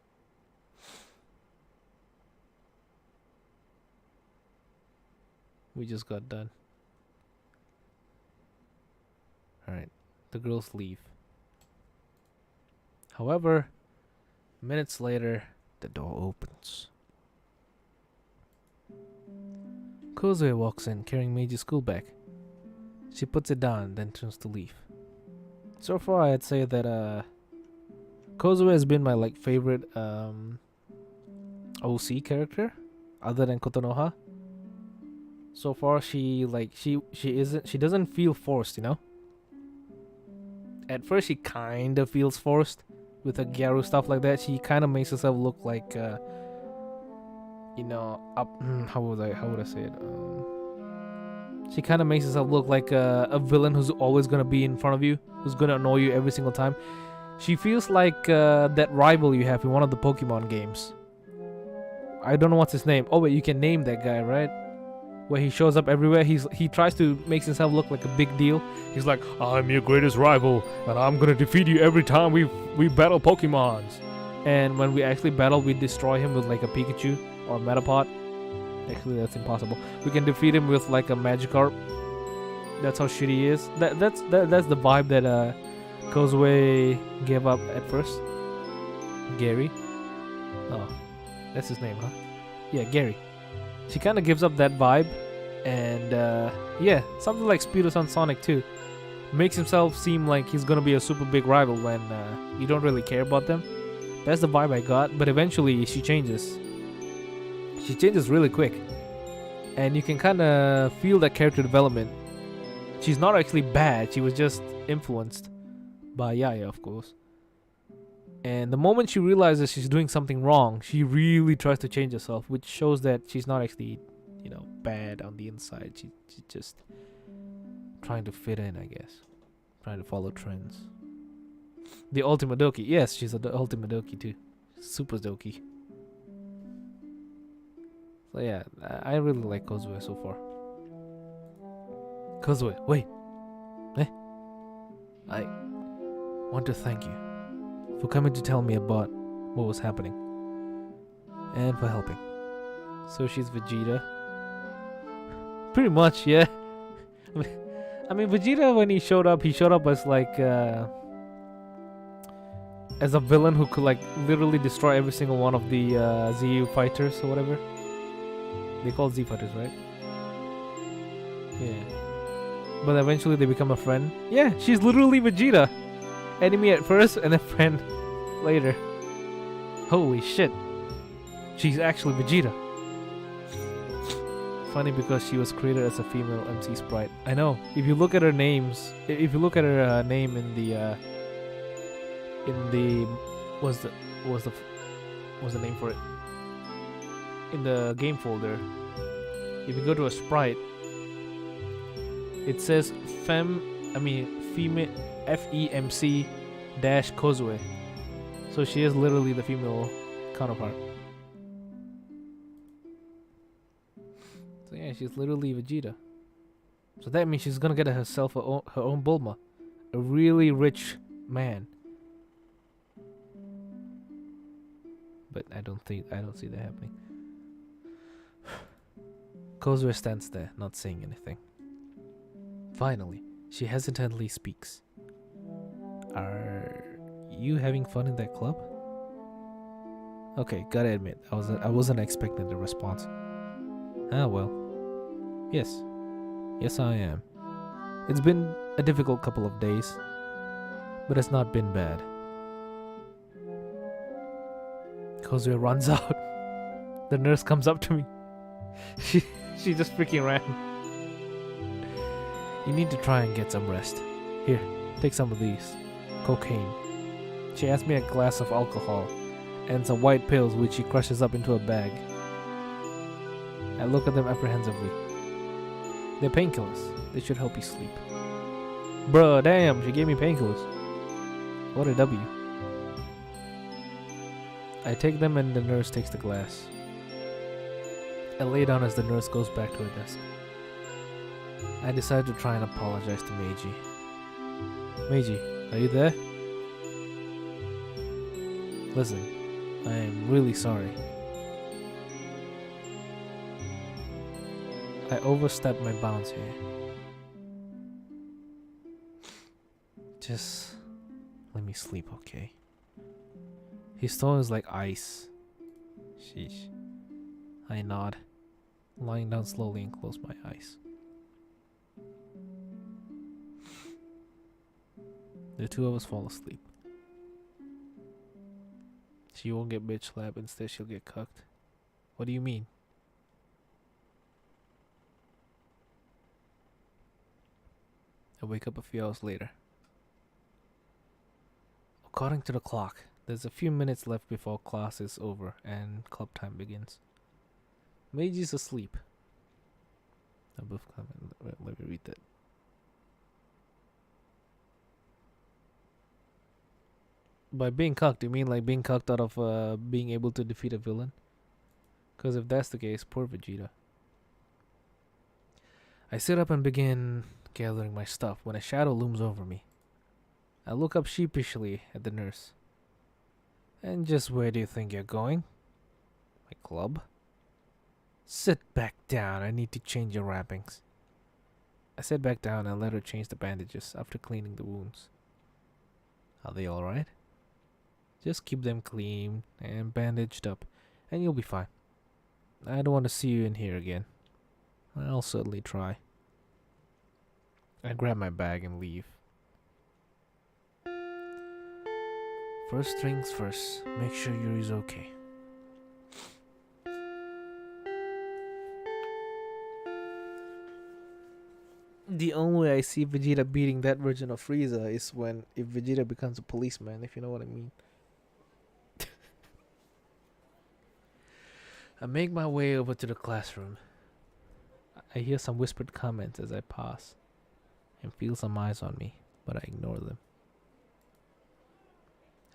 We just got done. Alright, the girls leave. However, minutes later, the door opens. Kozue walks in carrying Meiji's school bag. She puts it down, then turns to leave. So far, I'd say that Kozue has been my like favorite OC character, other than Kotonoha. So far, she doesn't feel forced, At first, she kind of feels forced with the Gyaru stuff like that. She kind of makes herself look like, how would I say it? She kind of makes herself look like a villain who's always gonna be in front of you, who's gonna annoy you every single time. She feels like that rival you have in one of the Pokemon games. I don't know what's his name. Oh wait, you can name that guy, right? Where he shows up everywhere. He tries to make himself look like a big deal. He's like, I'm your greatest rival, and I'm gonna defeat you every time we battle Pokemons. And when we actually battle, we destroy him with like a Pikachu or a Metapod. Actually, that's impossible. We can defeat him with like a Magikarp. That's how shitty he is. That's the vibe that Kozue gave up at first. Gary. Oh, that's his name, huh? Yeah, Gary. She kind of gives up that vibe, and yeah, something like Speedos on Sonic too. Makes himself seem like he's gonna be a super big rival when you don't really care about them. That's the vibe I got, but eventually she changes. She changes really quick, and you can kind of feel that character development. She's not actually bad, she was just influenced by Yaya, of course. And the moment she realizes she's doing something wrong, she really tries to change herself, which shows that she's not actually, bad on the inside. She's just trying to fit in, I guess. Trying to follow trends. The Ultimate Doki. Yes, she's the Ultimate Doki too. Super Doki. So yeah, I really like Kozue so far. Kozue, wait. I want to thank you for coming to tell me about what was happening. And for helping. So she's Vegeta. Pretty much, yeah. I mean, Vegeta, when he showed up as like as a villain who could like literally destroy every single one of the ZU fighters or whatever. They call Z fighters, right? Yeah. But eventually they become a friend. Yeah, she's literally Vegeta. Enemy at first and a friend later. Holy shit. She's actually Vegeta. Funny because she was created as a female MC sprite. I know. If you look at her names, if you look at her name in the what's the name for it? In the game folder, if you go to a sprite, it says female FEMC dash Kozue. So she is literally the female counterpart. So yeah, she's literally Vegeta. So that means she's gonna get herself her own Bulma, a really rich man. But I don't see that happening. Kozue stands there, not saying anything. Finally, She hesitantly speaks. Are you having fun in that club? Okay, gotta admit, I wasn't expecting the response. Ah well. Yes. Yes I am. It's been a difficult couple of days, but it's not been bad. Kozue runs out. The nurse comes up to me. She just freaking ran. You need to try and get some rest. Here, take some of these. Cocaine. She hands me a glass of alcohol and some white pills which she crushes up into a bag. I look at them apprehensively. They're painkillers. They should help you sleep. Bruh, damn, she gave me painkillers. What a W. I take them and the nurse takes the glass. I lay down as the nurse goes back to her desk. I decide to try and apologize to Meiji. Meiji, are you there? Listen, I am really sorry. I overstepped my bounds here. Just let me sleep, okay? His tone is like ice. Sheesh. I nod, lying down slowly and close my eyes. The two of us fall asleep. She won't get bitch slapped, instead she'll get cucked. What do you mean? I wake up a few hours later. According to the clock, there's a few minutes left before class is over and club time begins. Meiji's asleep. Above comment, let me read that. By being cucked, you mean like being cucked out of being able to defeat a villain? Because if that's the case, poor Vegeta. I sit up and begin gathering my stuff when a shadow looms over me. I look up sheepishly at the nurse. And just where do you think you're going? My club? Sit back down, I need to change your wrappings. I sit back down and let her change the bandages after cleaning the wounds. Are they alright? Just keep them clean and bandaged up, and you'll be fine. I don't want to see you in here again. I'll certainly try. I grab my bag and leave. First things first, make sure Yuri's okay. The only way I see Vegeta beating that version of Frieza is if Vegeta becomes a policeman, if you know what I mean. I make my way over to the classroom. I hear some whispered comments as I pass, and feel some eyes on me, but I ignore them.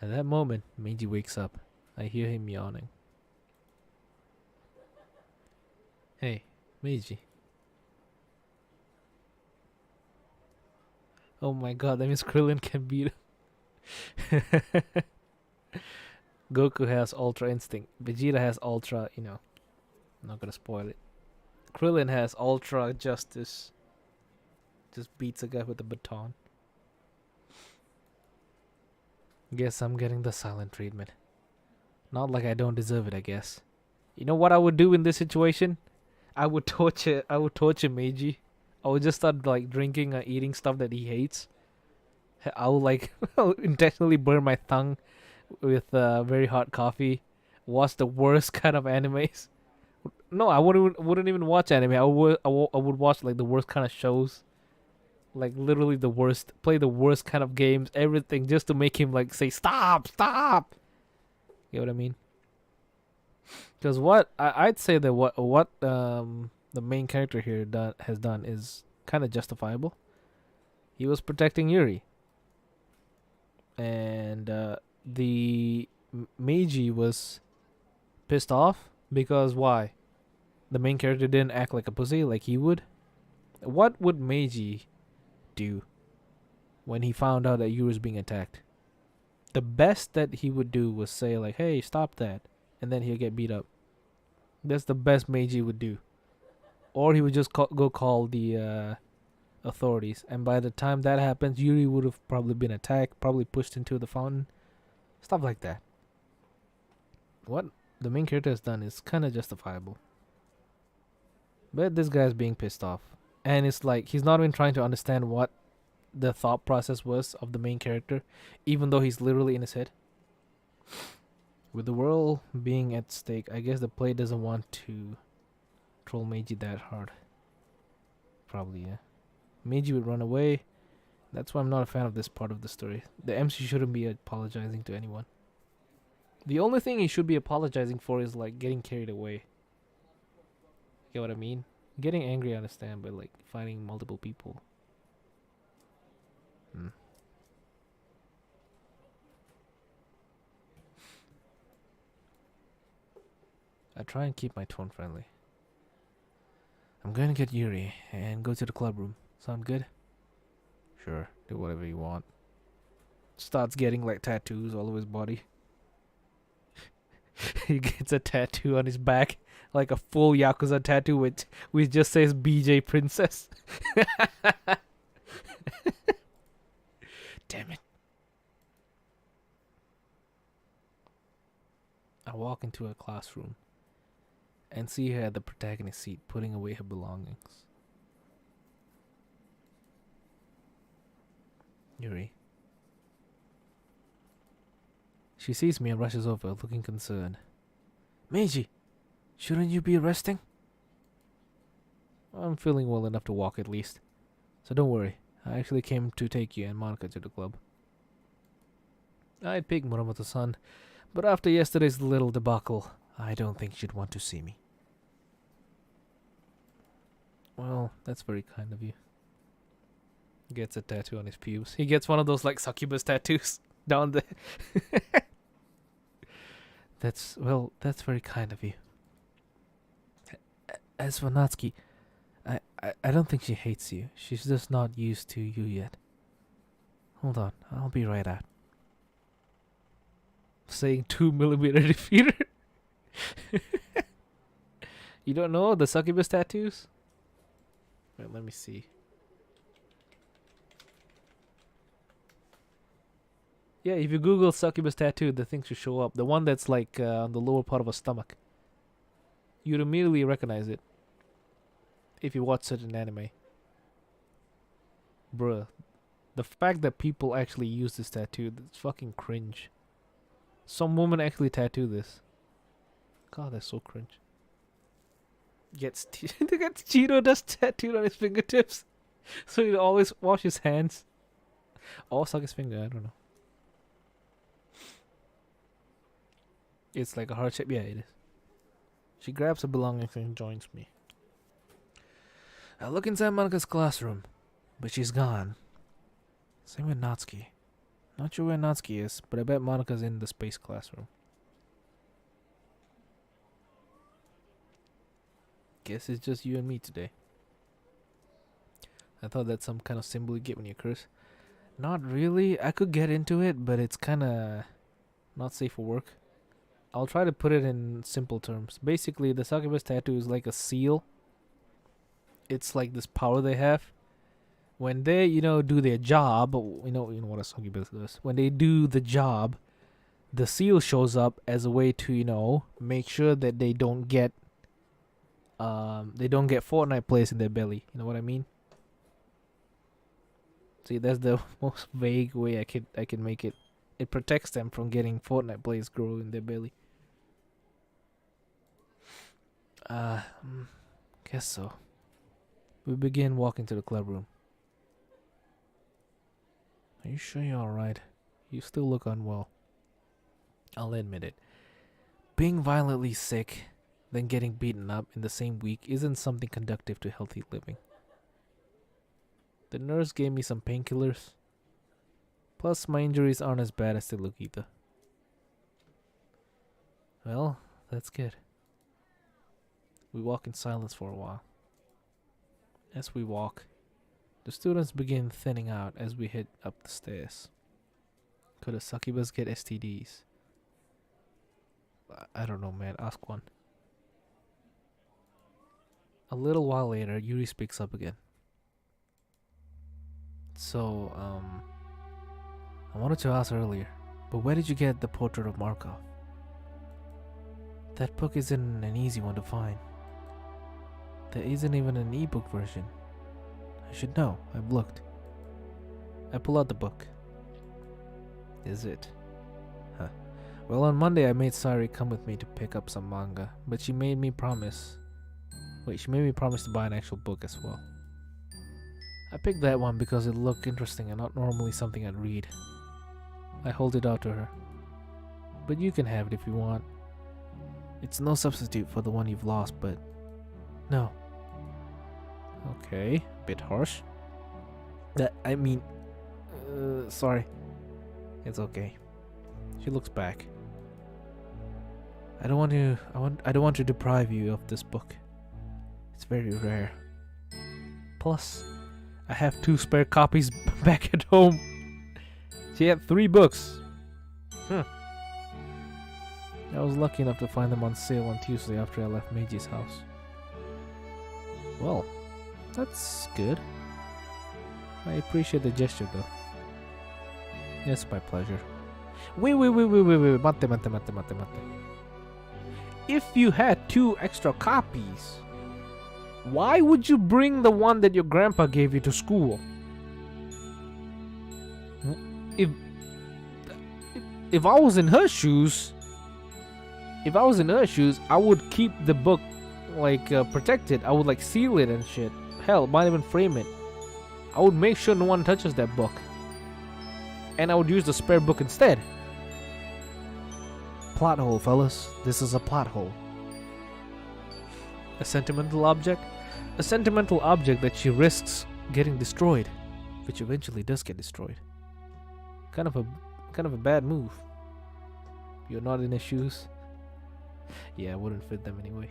At that moment, Meiji wakes up. I hear him yawning. Hey, Meiji. Oh my god, that means Krillin can beat him. Goku has Ultra Instinct. Vegeta has Ultra, I'm not gonna spoil it. Krillin has Ultra Justice. Just beats a guy with a baton. Guess I'm getting the silent treatment. Not like I don't deserve it, I guess. You know what I would do in this situation? I would torture Meiji. I would just start drinking or eating stuff that he hates. I would I'll intentionally burn my tongue with very hot coffee. Watch the worst kind of animes. No, I wouldn't even watch anime. I would watch the worst kind of shows. Literally the worst. Play the worst kind of games. Everything just to make him say stop. You know what I mean? Because I'd say that what the main character here has done is kind of justifiable. He was protecting Yuri, and the Meiji was pissed off because why? The main character didn't act like a pussy like he would. What would Meiji do when he found out that Yuri was being attacked? The best that he would do was say hey, stop that, and then he'll get beat up. That's the best Meiji would do. Or he would just go call the authorities. And by the time that happens, Yuri would have probably been attacked, probably pushed into the fountain, stuff like that. What the main character has done is kind of justifiable. But this guy's being pissed off. And it's like he's not even trying to understand what the thought process was of the main character, even though he's literally in his head. With the world being at stake, I guess the player doesn't want to troll Meiji that hard. Probably, yeah. Meiji would run away. That's why I'm not a fan of this part of the story. The MC shouldn't be apologizing to anyone. The only thing he should be apologizing for is like getting carried away. Get what I mean? Getting angry, I understand, but like fighting multiple people. I try and keep my tone friendly. I'm gonna get Yuri and go to the club room. Sound good? Sure, do whatever you want. Starts getting like tattoos all over his body. He gets a tattoo on his back, like a full Yakuza tattoo which just says BJ Princess. Damn it. I walk into a classroom and see her at the protagonist's seat putting away her belongings. Yuri. She sees me and rushes over, looking concerned. Meiji, shouldn't you be resting? I'm feeling well enough to walk at least. So don't worry, I actually came to take you and Monica to the club. I'd pick Muramoto-san, but after yesterday's little debacle, I don't think she'd want to see me. Well, that's very kind of you. Gets a tattoo on his pubes. He gets one of those like succubus tattoos down there. That's very kind of you. As for Natsuki, I don't think she hates you. She's just not used to you yet. Hold on, I'll be right out. Saying 2mm defeater. You don't know the succubus tattoos? Wait, let me see. Yeah, if you Google succubus tattoo, the thing should show up. The one that's like on the lower part of a stomach. You'd immediately recognize it if you watch certain anime. Bruh. The fact that people actually use this tattoo, that's fucking cringe. Some woman actually tattooed this. God, that's so cringe. Gets Cheeto dust tattooed on his fingertips. So he'd always wash his hands. Or suck his finger, I don't know. It's like a heart shape. Yeah, it is. She grabs her belongings and joins me. I look inside Monica's classroom, but she's gone. Same with Natsuki. Not sure where Natsuki is, but I bet Monica's in the space classroom. Guess it's just you and me today. I thought that's some kind of symbol you get when you curse. Not really. I could get into it, but it's kind of not safe for work. I'll try to put it in simple terms. Basically, the succubus tattoo is like a seal. It's like this power they have. When they, do their job, you know what a succubus does. When they do the job, the seal shows up as a way to, make sure that they don't get Fortnite players in their belly. You know what I mean? See, that's the most vague way I can make it. It protects them from getting Fortnite players grow in their belly. Guess so. We begin walking to the club room. Are you sure you're alright? You still look unwell. I'll admit it. Being violently sick, then getting beaten up in the same week isn't something conducive to healthy living. The nurse gave me some painkillers. Plus, my injuries aren't as bad as they look either. Well, that's good. We walk in silence for a while. As we walk, the students begin thinning out as we head up the stairs. Could a succubus get STDs? I don't know, man. Ask one. A little while later, Yuri speaks up again. So, I wanted to ask earlier, but where did you get the Portrait of Markov? That book isn't an easy one to find. There isn't even an ebook version. I should know. I've looked. I pull out the book. Is it? Huh. Well, on Monday I made Sari come with me to pick up some manga, but she made me promise. She made me promise to buy an actual book as well. I picked that one because it looked interesting and not normally something I'd read. I hold it out to her. But you can have it if you want. It's no substitute for the one you've lost, but no. Okay, bit harsh. Sorry. It's okay. She looks back. I don't want to deprive you of this book. It's very rare. Plus, I have 2 spare copies back at home. She had 3 books. I was lucky enough to find them on sale on Tuesday after I left Meiji's house. Well, that's good. I appreciate the gesture though. It's my pleasure. Wait. Mate. If you had 2 extra copies, why would you bring the one that your grandpa gave you to school? If I was in her shoes, I would keep the book protected. I would seal it and shit. Hell, might even frame it. I would make sure no one touches that book. And I would use the spare book instead. Plot hole, fellas. This is a plot hole. A sentimental object? A sentimental object that she risks getting destroyed. Which eventually does get destroyed. Kind of a bad move. You're not in his shoes. Yeah, I wouldn't fit them anyway.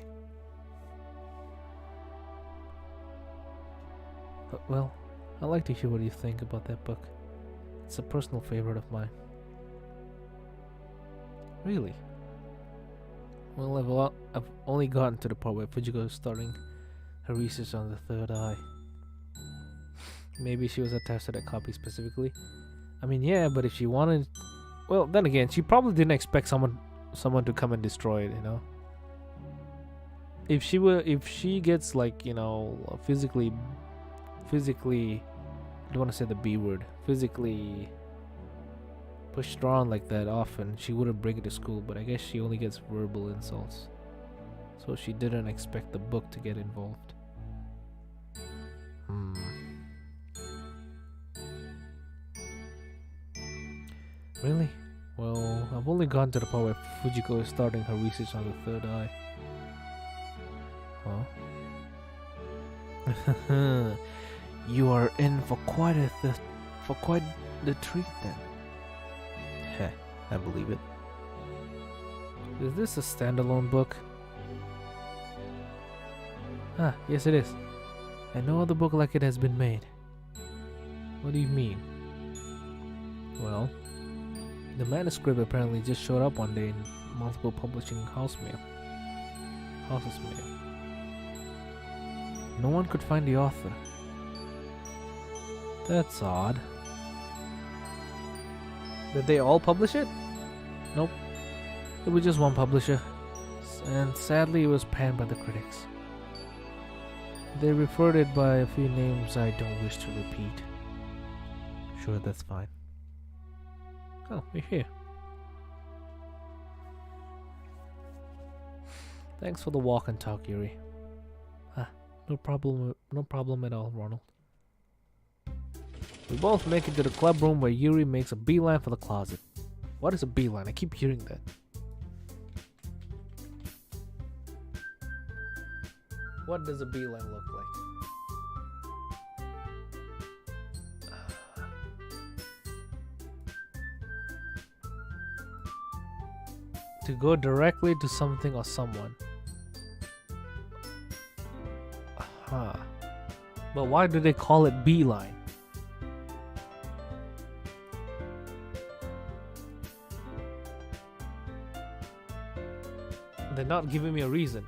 But, well, I'd like to hear what you think about that book. It's a personal favorite of mine. Really? Well, I've only gotten to the part where Fujiko is starting her research on the third eye. Maybe she was attached to that copy specifically. I mean, yeah, but if she wanted... Well, then again, she probably didn't expect someone to come and destroy it, you know? If she gets physically... I don't want to say the B word. Physically pushed around like that often, she wouldn't bring it to school, but I guess she only gets verbal insults. So she didn't expect the book to get involved. Really? Well, I've only gone to the part where Fujiko is starting her research on the third eye. Huh? You are in for quite the treat then. Heh, I believe it. Is this a standalone book? Ah, yes it is. And no other book like it has been made. What do you mean? Well, the manuscript apparently just showed up one day in multiple publishing houses mail. No one could find the author. That's odd. Did they all publish it? Nope. It was just one publisher. And sadly it was panned by the critics. They referred it by a few names I don't wish to repeat. Sure, that's fine. Oh, you're here. Thanks for the walk and talk, Yuri. No problem at all, Ronald. We both make it to the club room where Yuri makes a beeline for the closet. What is a beeline? I keep hearing that. What does a beeline look like? To go directly to something or someone. But why do they call it beeline? They're not giving me a reason.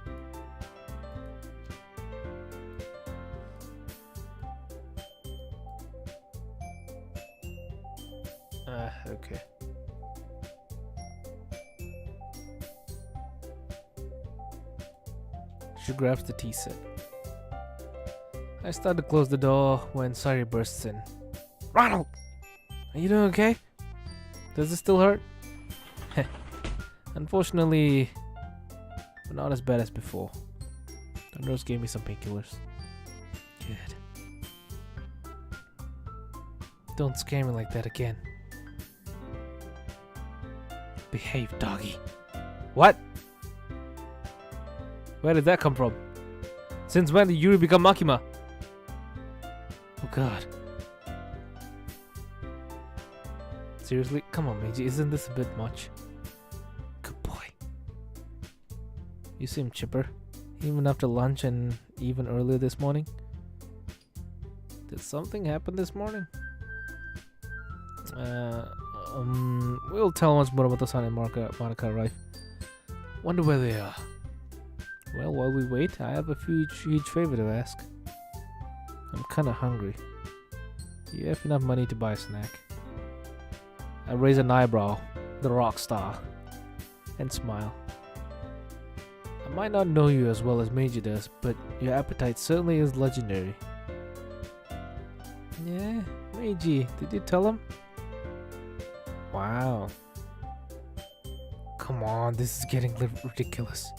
She grabs the tea set. I start to close the door when Sari bursts in. Ronald! Are you doing okay? Does it still hurt? Unfortunately, but not as bad as before. The nurse gave me some painkillers. Good. Don't scare me like that again. Behave, doggy. What? Where did that come from? Since when did Yuri become Makima? Oh god. Seriously? Come on, Meiji, isn't this a bit much? Good boy. You seem chipper, even after lunch and even earlier this morning. Did something happen this morning? We'll tell once Muramoto-san and Monica arrive. Wonder where they are. Well, while we wait, I have a huge favor to ask. I'm kinda hungry. Do you have enough money to buy a snack? I raise an eyebrow, the rock star, and smile. I might not know you as well as Meiji does, but your appetite certainly is legendary. Yeah, Meiji, did you tell him? Wow. Come on, this is getting ridiculous.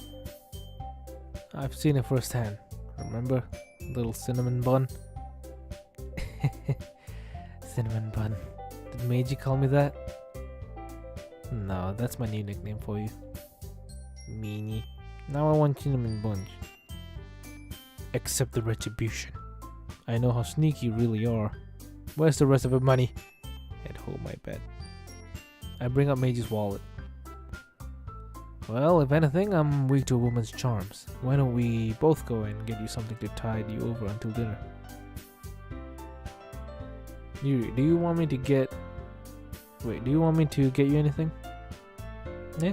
I've seen it firsthand. Remember? Little cinnamon bun? Cinnamon bun. Did Meiji call me that? No, that's my new nickname for you. Meanie. Now I want cinnamon buns. Accept the retribution. I know how sneaky you really are. Where's the rest of the money? At home, I bet. I bring up Meiji's wallet. Well, if anything, I'm weak to a woman's charms. Why don't we both go and get you something to tide you over until dinner? Yuri, do you want me to get... Wait, do you want me to get you anything? Yeah?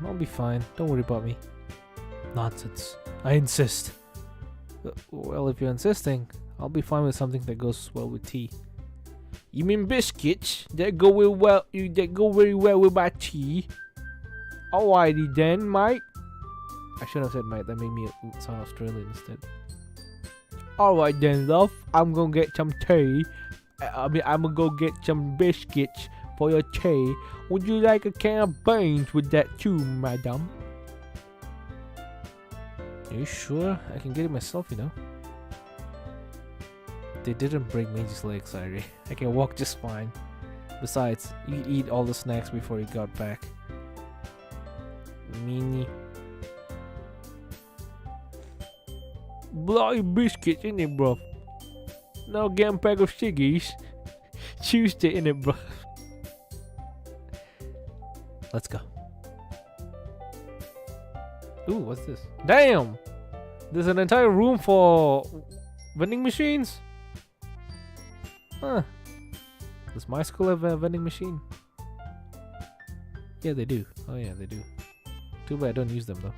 I'll be fine. Don't worry about me. Nonsense. I insist. Well, if you're insisting, I'll be fine with something that goes well with tea. You mean biscuits that go very well with my tea? Alrighty then, mate. I should have said mate, that made me sound Australian instead. Alright then, love. I'm gonna get some tea. I'm gonna go get some biscuits for your tea. Would you like a can of beans with that too, madam? Are you sure? I can get it myself, you know. They didn't break Meiji's legs, sorry. I can walk just fine. Besides, you eat all the snacks before you got back. Meanie. Bloody biscuits, innit, bro? Now get a pack of ciggies. Tuesday, innit, bro? Let's go. Ooh, what's this? Damn! There's an entire room for vending machines? Huh. Does my school have a vending machine? Yeah, they do. Oh yeah, they do. Too bad I don't use them though.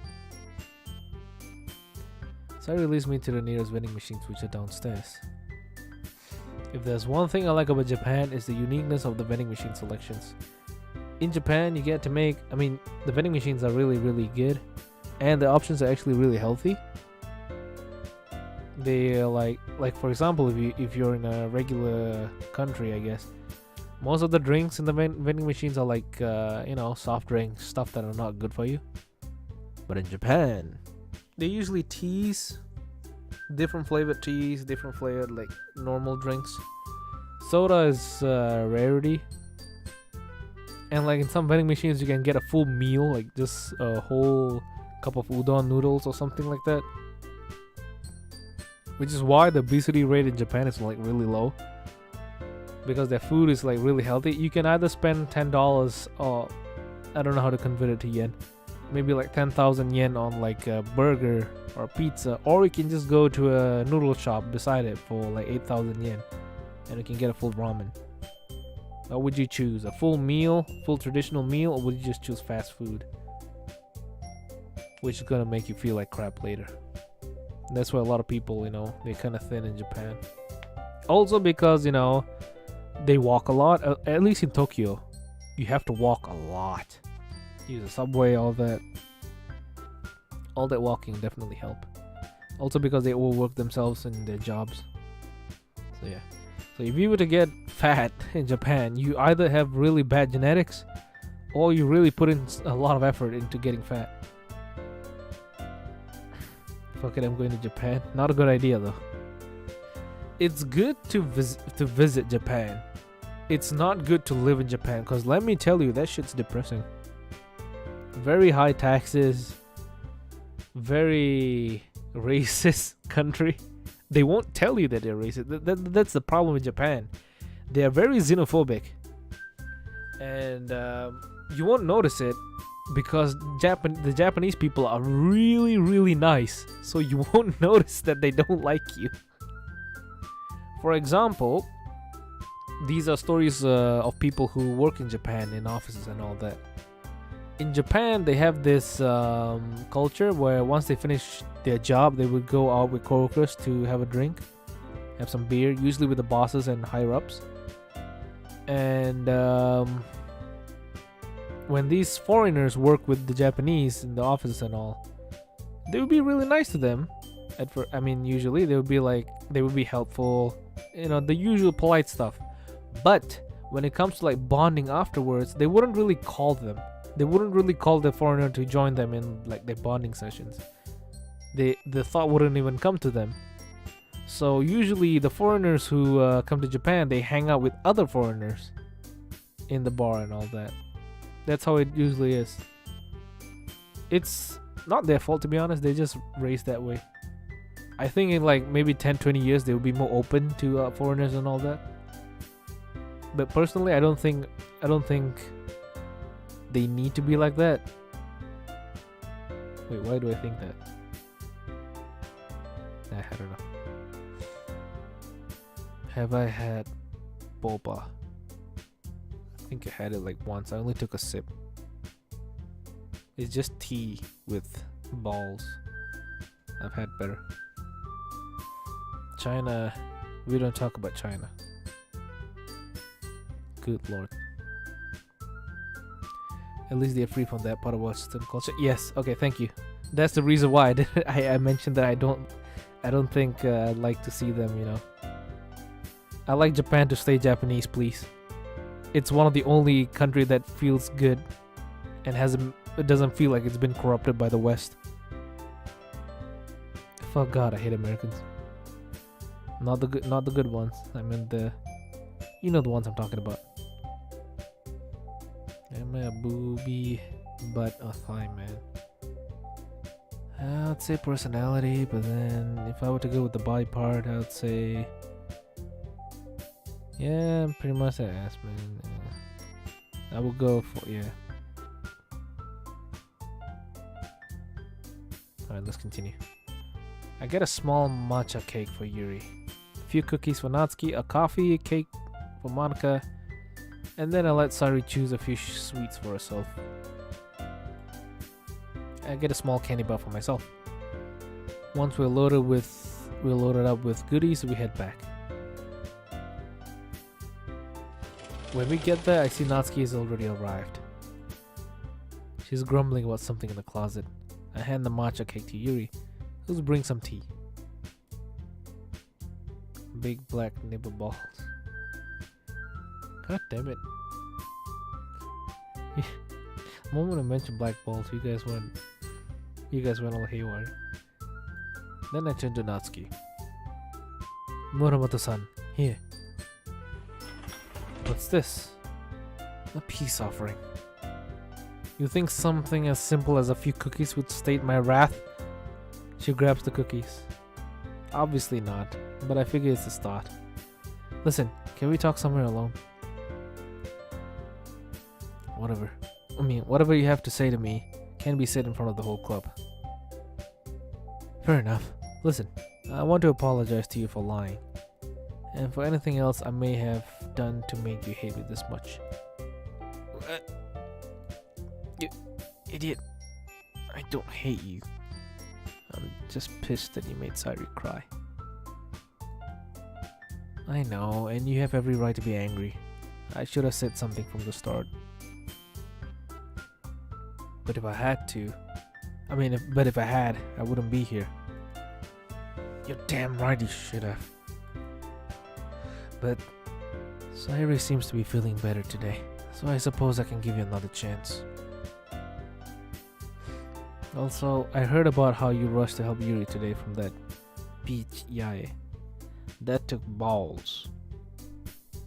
Sari leads me to the nearest vending machines, which are downstairs. If there's one thing I like about Japan, it's the uniqueness of the vending machine selections. In Japan, you get to make, the vending machines are really good, and the options are actually really healthy. They like for example, if you're in a regular country, I guess, most of the drinks in the vending machines are like soft drinks, stuff that are not good for you. But in Japan, they usually teas, different flavored teas, different flavored like normal drinks. Soda is rarity, and like in some vending machines you can get a full meal, like just a whole cup of udon noodles or something like that. Which is why the obesity rate in Japan is like really low, because their food is like really healthy. You can either spend $10 or I don't know how to convert it to yen, maybe like 10,000 yen on like a burger or pizza, or you can just go to a noodle shop beside it for like 8,000 yen and you can get a full ramen. What would you choose? A full meal, full traditional meal, or would you just choose fast food, which is gonna make you feel like crap later? That's why a lot of people, they're kind of thin in Japan. Also because, they walk a lot. At least in Tokyo, you have to walk a lot. Use the subway, all that. all that walking definitely help. Also because they overwork themselves in their jobs. So yeah. So if you were to get fat in Japan, you either have really bad genetics or you really put in a lot of effort into getting fat. Fuck it, I'm going to Japan. Not a good idea though. It's good to visit Japan. It's not good to live in Japan, because let me tell you, that shit's depressing. Very high taxes, very racist country. They won't tell you that they're racist. That's the problem with Japan. They are very xenophobic, and you won't notice it because the Japanese people are really, really nice. So you won't notice that they don't like you. For example, these are stories of people who work in Japan in offices and all that. In Japan, they have this culture where once they finish their job, they would go out with coworkers to have a drink, have some beer, usually with the bosses and higher ups. And when these foreigners work with the Japanese in the offices and all, they would be really nice to them. Usually they would be helpful, the usual polite stuff. But when it comes to like bonding afterwards, they wouldn't really call them. They wouldn't really call the foreigner to join them in like their bonding sessions. The thought wouldn't even come to them. So usually the foreigners who come to Japan, they hang out with other foreigners in the bar and all that. That's how it usually is. It's not their fault, to be honest. They just raised that way. I think in like maybe 10-20 years they will be more open to foreigners and all that. But personally, I don't think they need to be like that. Wait, why do I think that? I don't know. Have I had boba? I think I had it like once. I only took a sip. It's just tea with balls. I've had better. China, we don't talk about China. Good lord. At least they're free from that part of Western culture. Yes, okay, thank you. That's the reason why I mentioned that I don't think I'd like to see them, I like Japan to stay Japanese, please. It's one of the only country that feels good and it doesn't feel like it's been corrupted by the West. Fuck God, I hate Americans. Not the good ones. I mean the ones I'm talking about. Am I a booby but a thigh man? I'd say personality, but then if I were to go with the body part, I would say yeah, I'm pretty much an ass man. I would go for yeah. Alright, let's continue. I get a small matcha cake for Yuri, a few cookies for Natsuki, a coffee, a cake for Monica, and then I let Sari choose a few sweets for herself. I get a small candy bar for myself. Once we're loaded up with goodies, we head back. When we get there, I see Natsuki has already arrived. She's grumbling about something in the closet. I hand the matcha cake to Yuri, who's bring some tea. Big black nibble balls. God damn it. The moment I mentioned black balls, you guys went all haywire. Then I turned to Natsuki. Muramoto-san, here. What's this? A peace offering. You think something as simple as a few cookies would state my wrath? She grabs the cookies. Obviously not, but I figure it's a start. Listen, can we talk somewhere alone? Whatever you have to say to me can be said in front of the whole club. Fair enough. Listen, I want to apologize to you for lying, and for anything else I may have done to make you hate me this much. You idiot. I don't hate you. I'm just pissed that you made Sari cry. I know, and you have every right to be angry. I should have said something from the start. But if I had to, I mean, but if I had, I wouldn't be here. You're damn right you should have. But Sairi seems to be feeling better today, so I suppose I can give you another chance. Also, I heard about how you rushed to help Yuri today from that beach yae. That took balls.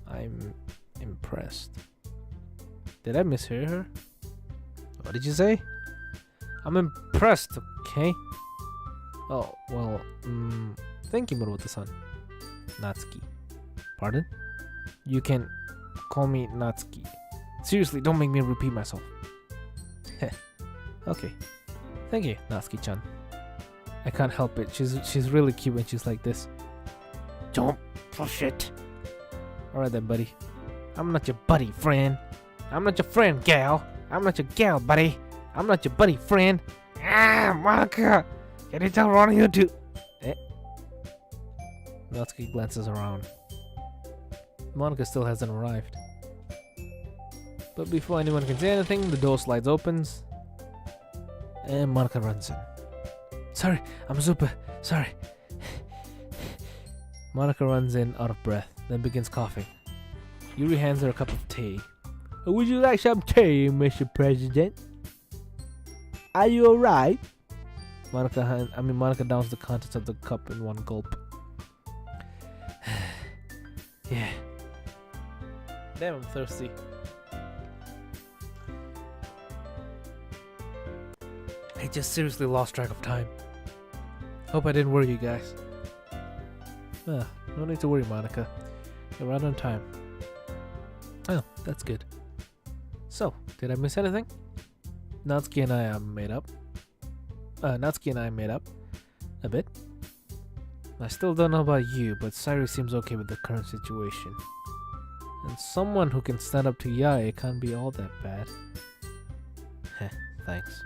I'm impressed. Did I mishear her? What did you say? I'm impressed, okay? Oh, well, thank you, Maruta-san. Natsuki. Pardon? You can call me Natsuki. Seriously, don't make me repeat myself. Okay. Thank you, Natsuki-chan. I can't help it. She's really cute when she's like this. Don't push it. Alright then, buddy. I'm not your buddy, friend. I'm not your friend, gal. I'm not your gal, buddy. I'm not your buddy, friend. Ah, Monica! Can you tell Ronnie you to... Natsuki glances around. Monica still hasn't arrived. But before anyone can say anything, the door slides opens. And Monica runs in. Sorry, I'm super sorry. Monica runs in out of breath, then begins coughing. Yuri hands her a cup of tea. Would you like some tea, Mr. President? Are you alright? Monica downs the contents of the cup in one gulp. Yeah. Damn, I'm thirsty. I just seriously lost track of time. Hope I didn't worry you guys. No need to worry, Monica. You're right on time. Oh, that's good. So, did I miss anything? Natsuki and I made up. Natsuki and I made up a bit. I still don't know about you, but Sairi seems okay with the current situation. And someone who can stand up to Yae can't be all that bad. Heh, thanks.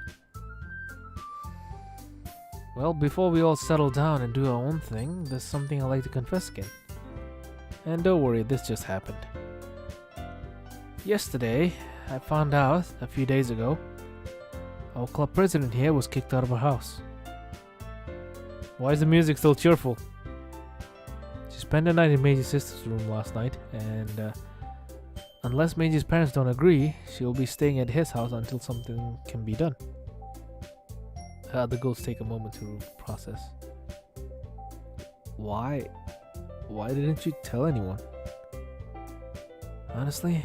Well, before we all settle down and do our own thing, there's something I'd like to confess again. And don't worry, this just happened. Yesterday, I found out, a few days ago, our club president here was kicked out of her house. Why is the music still cheerful? She spent the night in Meiji's sister's room last night, and unless Meiji's parents don't agree, she'll be staying at his house until something can be done. The girls take a moment to process. Why didn't you tell anyone? Honestly,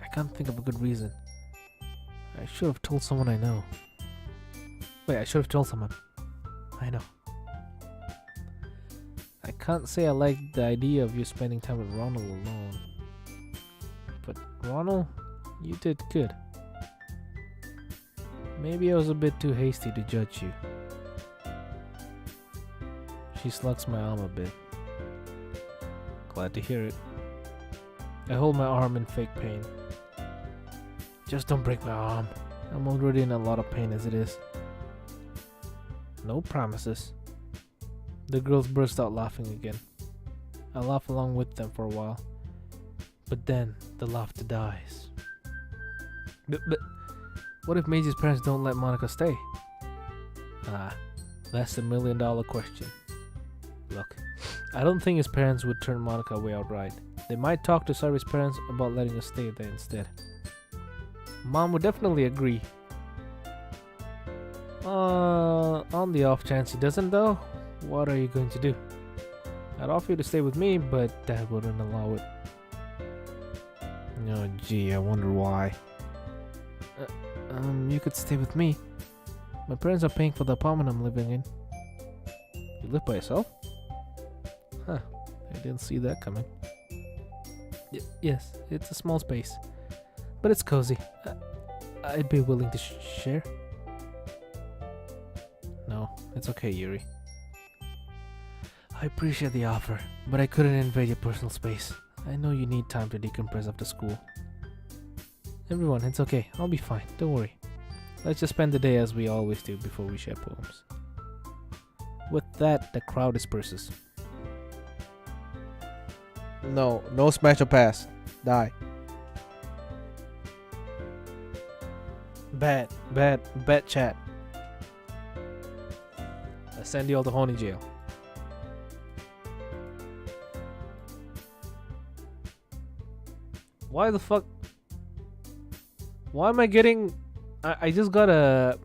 I can't think of a good reason. I should have told someone I know. Wait, I should have told someone I know. I can't say I like the idea of you spending time with Ronald alone. But Ronald, you did good. Maybe I was a bit too hasty to judge you. She slugs my arm a bit. Glad to hear it. I hold my arm in fake pain. Just don't break my arm. I'm already in a lot of pain as it is. No promises. The girls burst out laughing again. I laugh along with them for a while. But then the laughter dies. But what if Meiji's parents don't let Monica stay? That's the $1 million question. Look, I don't think his parents would turn Monica away outright. They might talk to Sairi's parents about letting her stay there instead. Mom would definitely agree. On the off chance he doesn't though, what are you going to do? I'd offer you to stay with me, but Dad wouldn't allow it. Oh gee, I wonder why. You could stay with me. My parents are paying for the apartment I'm living in. You live by yourself? Huh, I didn't see that coming. Yes, it's a small space, but it's cozy. I'd be willing to share. No, it's okay, Yuri. I appreciate the offer, but I couldn't invade your personal space. I know you need time to decompress after school. Everyone, it's okay. I'll be fine. Don't worry. Let's just spend the day as we always do before we share poems. With that, the crowd disperses. No smash or pass. Die. Bad chat. send you all to horny jail. Why the fuck? Why am I getting? I just got a.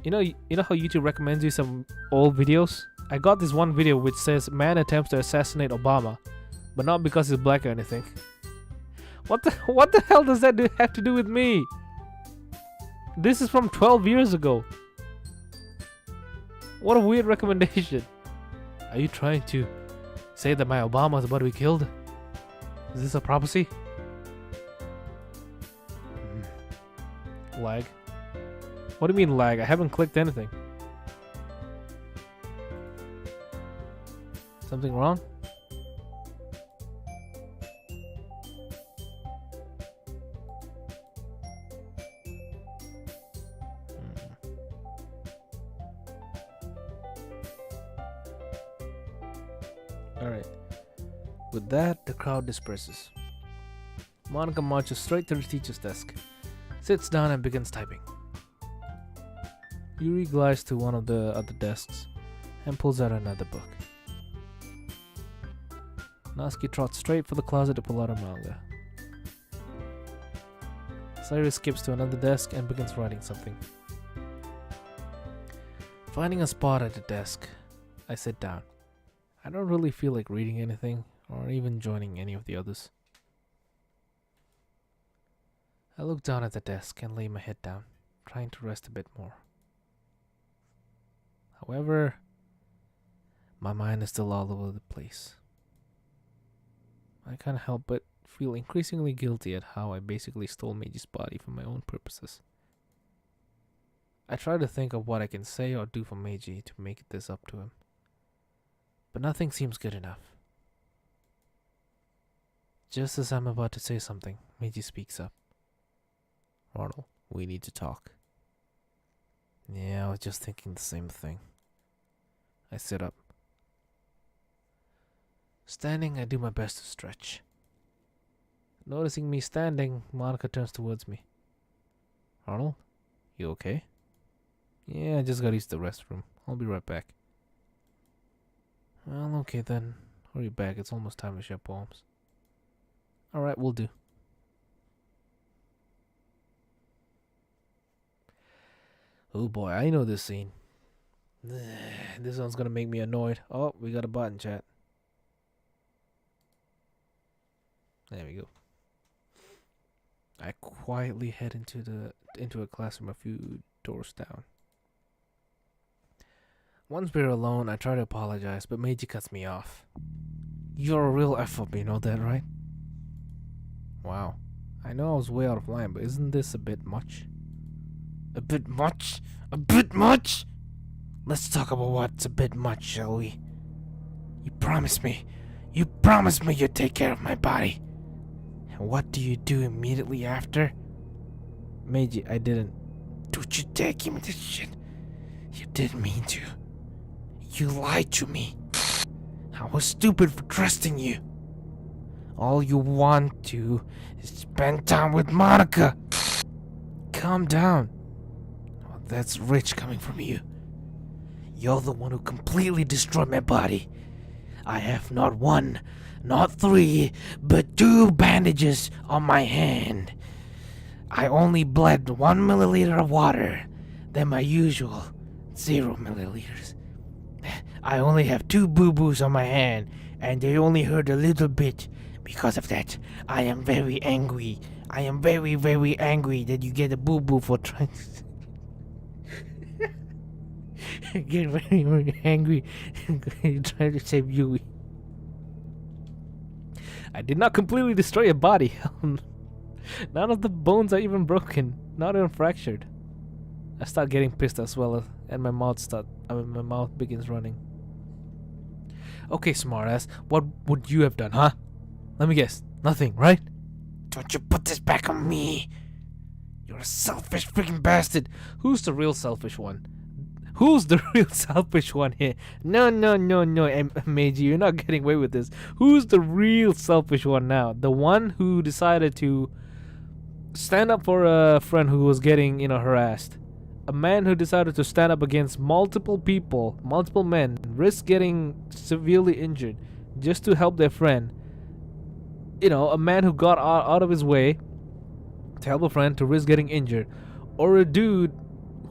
You know how YouTube recommends you some old videos? I got this one video which says man attempts to assassinate Obama, but not because he's black or anything. What the hell does that have to do with me? This is from 12 years ago. What a weird recommendation. Are you trying to say that my Obama is about to be killed? Is this a prophecy? Lag. What do you mean lag? I haven't clicked anything. Something wrong? Alright. With that, the crowd disperses. Monica marches straight to the teacher's desk, sits down and begins typing. Yuri glides to one of the other desks and pulls out another book. Natsuki trots straight for the closet to pull out a manga. Sayuri skips to another desk and begins writing something. Finding a spot at the desk, I sit down. I don't really feel like reading anything or even joining any of the others. I look down at the desk and lay my head down, trying to rest a bit more. However, my mind is still all over the place. I can't help but feel increasingly guilty at how I basically stole Meiji's body for my own purposes. I try to think of what I can say or do for Meiji to make this up to him, but nothing seems good enough. Just as I'm about to say something, Meiji speaks up. Ronald, we need to talk. Yeah, I was just thinking the same thing. I sit up. Standing, I do my best to stretch. Noticing me standing, Monica turns towards me. Ronald, you okay? Yeah, I just got used to the restroom. I'll be right back. Well, okay then. Hurry back, it's almost time to share poems. Alright, we'll do. Oh boy, I know this scene. This one's gonna make me annoyed. Oh, we got a bot in chat. There we go. I quietly head into a classroom a few doors down. Once we're alone, I try to apologize, but Meiji cuts me off. You're a real F-up, you know that, right? Wow. I know I was way out of line, but isn't this a bit much? A bit much? A bit much? Let's talk about what's a bit much, shall we? You promised me you'd take care of my body. And what do you do immediately after? Meiji, I didn't. Don't you dare give me this shit. You didn't mean to. You lied to me. I was stupid for trusting you. All you want to is spend time with Monica. Calm down. Oh, that's rich coming from you. You're the one who completely destroyed my body. I have not one, not three, but 2 bandages on my hand. I only bled 1 milliliter of water than my usual 0 milliliters. I only have 2 boo-boos on my hand, and they only hurt a little bit. Because of that, I am very angry. I am very, very angry that you get a boo-boo for trying to... get very, very angry trying to save Yui. I did not completely destroy your body. None of the bones are even broken, not even fractured. I start getting pissed as well, and my mouth begins running. Okay, smartass, what would you have done, huh? Let me guess, nothing, right? Don't you put this back on me. You're a selfish freaking bastard. Who's the real selfish one? Who's the real selfish one here? No, Meiji, you're not getting away with this. Who's the real selfish one now? The one who decided to stand up for a friend who was getting, harassed. A man who decided to stand up against multiple people, multiple men, risk getting severely injured just to help their friend. You know, a man who got out of his way to help a friend to risk getting injured, or a dude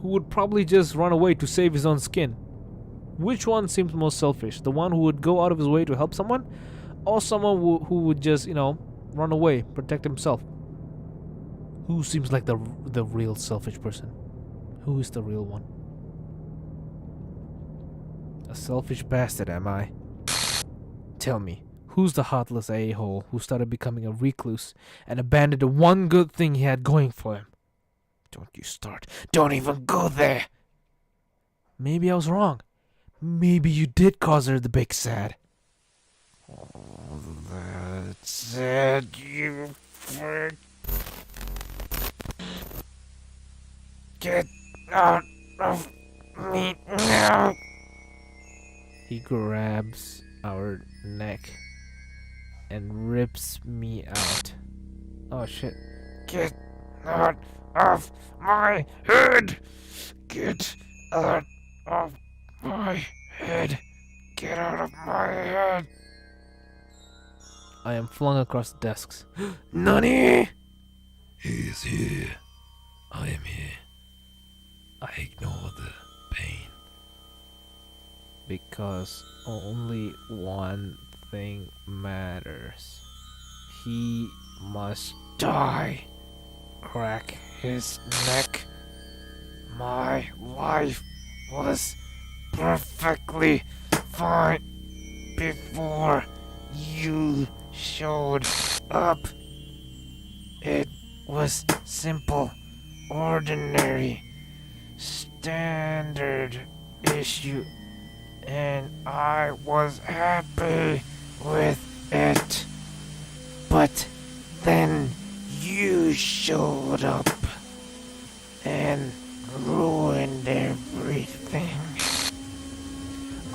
who would probably just run away to save his own skin. Which one seems most selfish? The one who would go out of his way to help someone, or someone who would just, you know, run away, protect himself? Who seems like the real selfish person? Who is the real one? A selfish bastard, am I? Tell me, who's the heartless a-hole who started becoming a recluse and abandoned the one good thing he had going for him? Don't you start. Don't even go there. Maybe I was wrong. Maybe you did cause her the big sad. Oh, that's it, you freak. Get out of me now. He grabs our neck and rips me out. Oh shit. Get out of my head. Get out of my head. Get out of my head. I am flung across the desks. Nani? He is here. I am here. I ignore the pain. Because only one thing matters. He must die. Crack his neck. My life was perfectly fine before you showed up. It was simple, ordinary, standard issue, and I was happy with it. But then you showed up and ruined everything.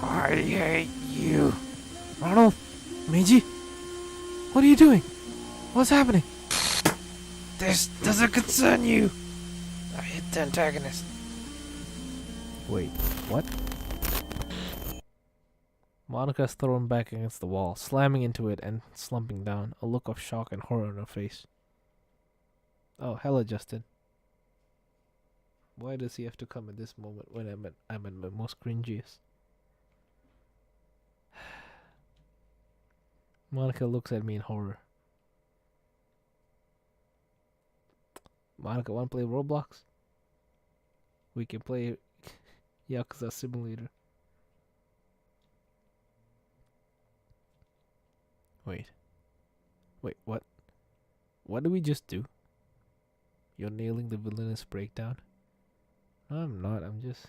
I hate you. Ronald? Meiji? What are you doing? What's happening? This doesn't concern you. I hit the antagonist. Wait, what? Monica's thrown back against the wall, slamming into it and slumping down, a look of shock and horror on her face. Oh, hello, Justin. Why does he have to come at this moment when I'm at my most cringiest? Monica looks at me in horror. Monica, wanna play Roblox? We can play Yakuza Simulator. Wait, what? What did we just do? You're nailing the villainous breakdown? No, I'm not. I'm just...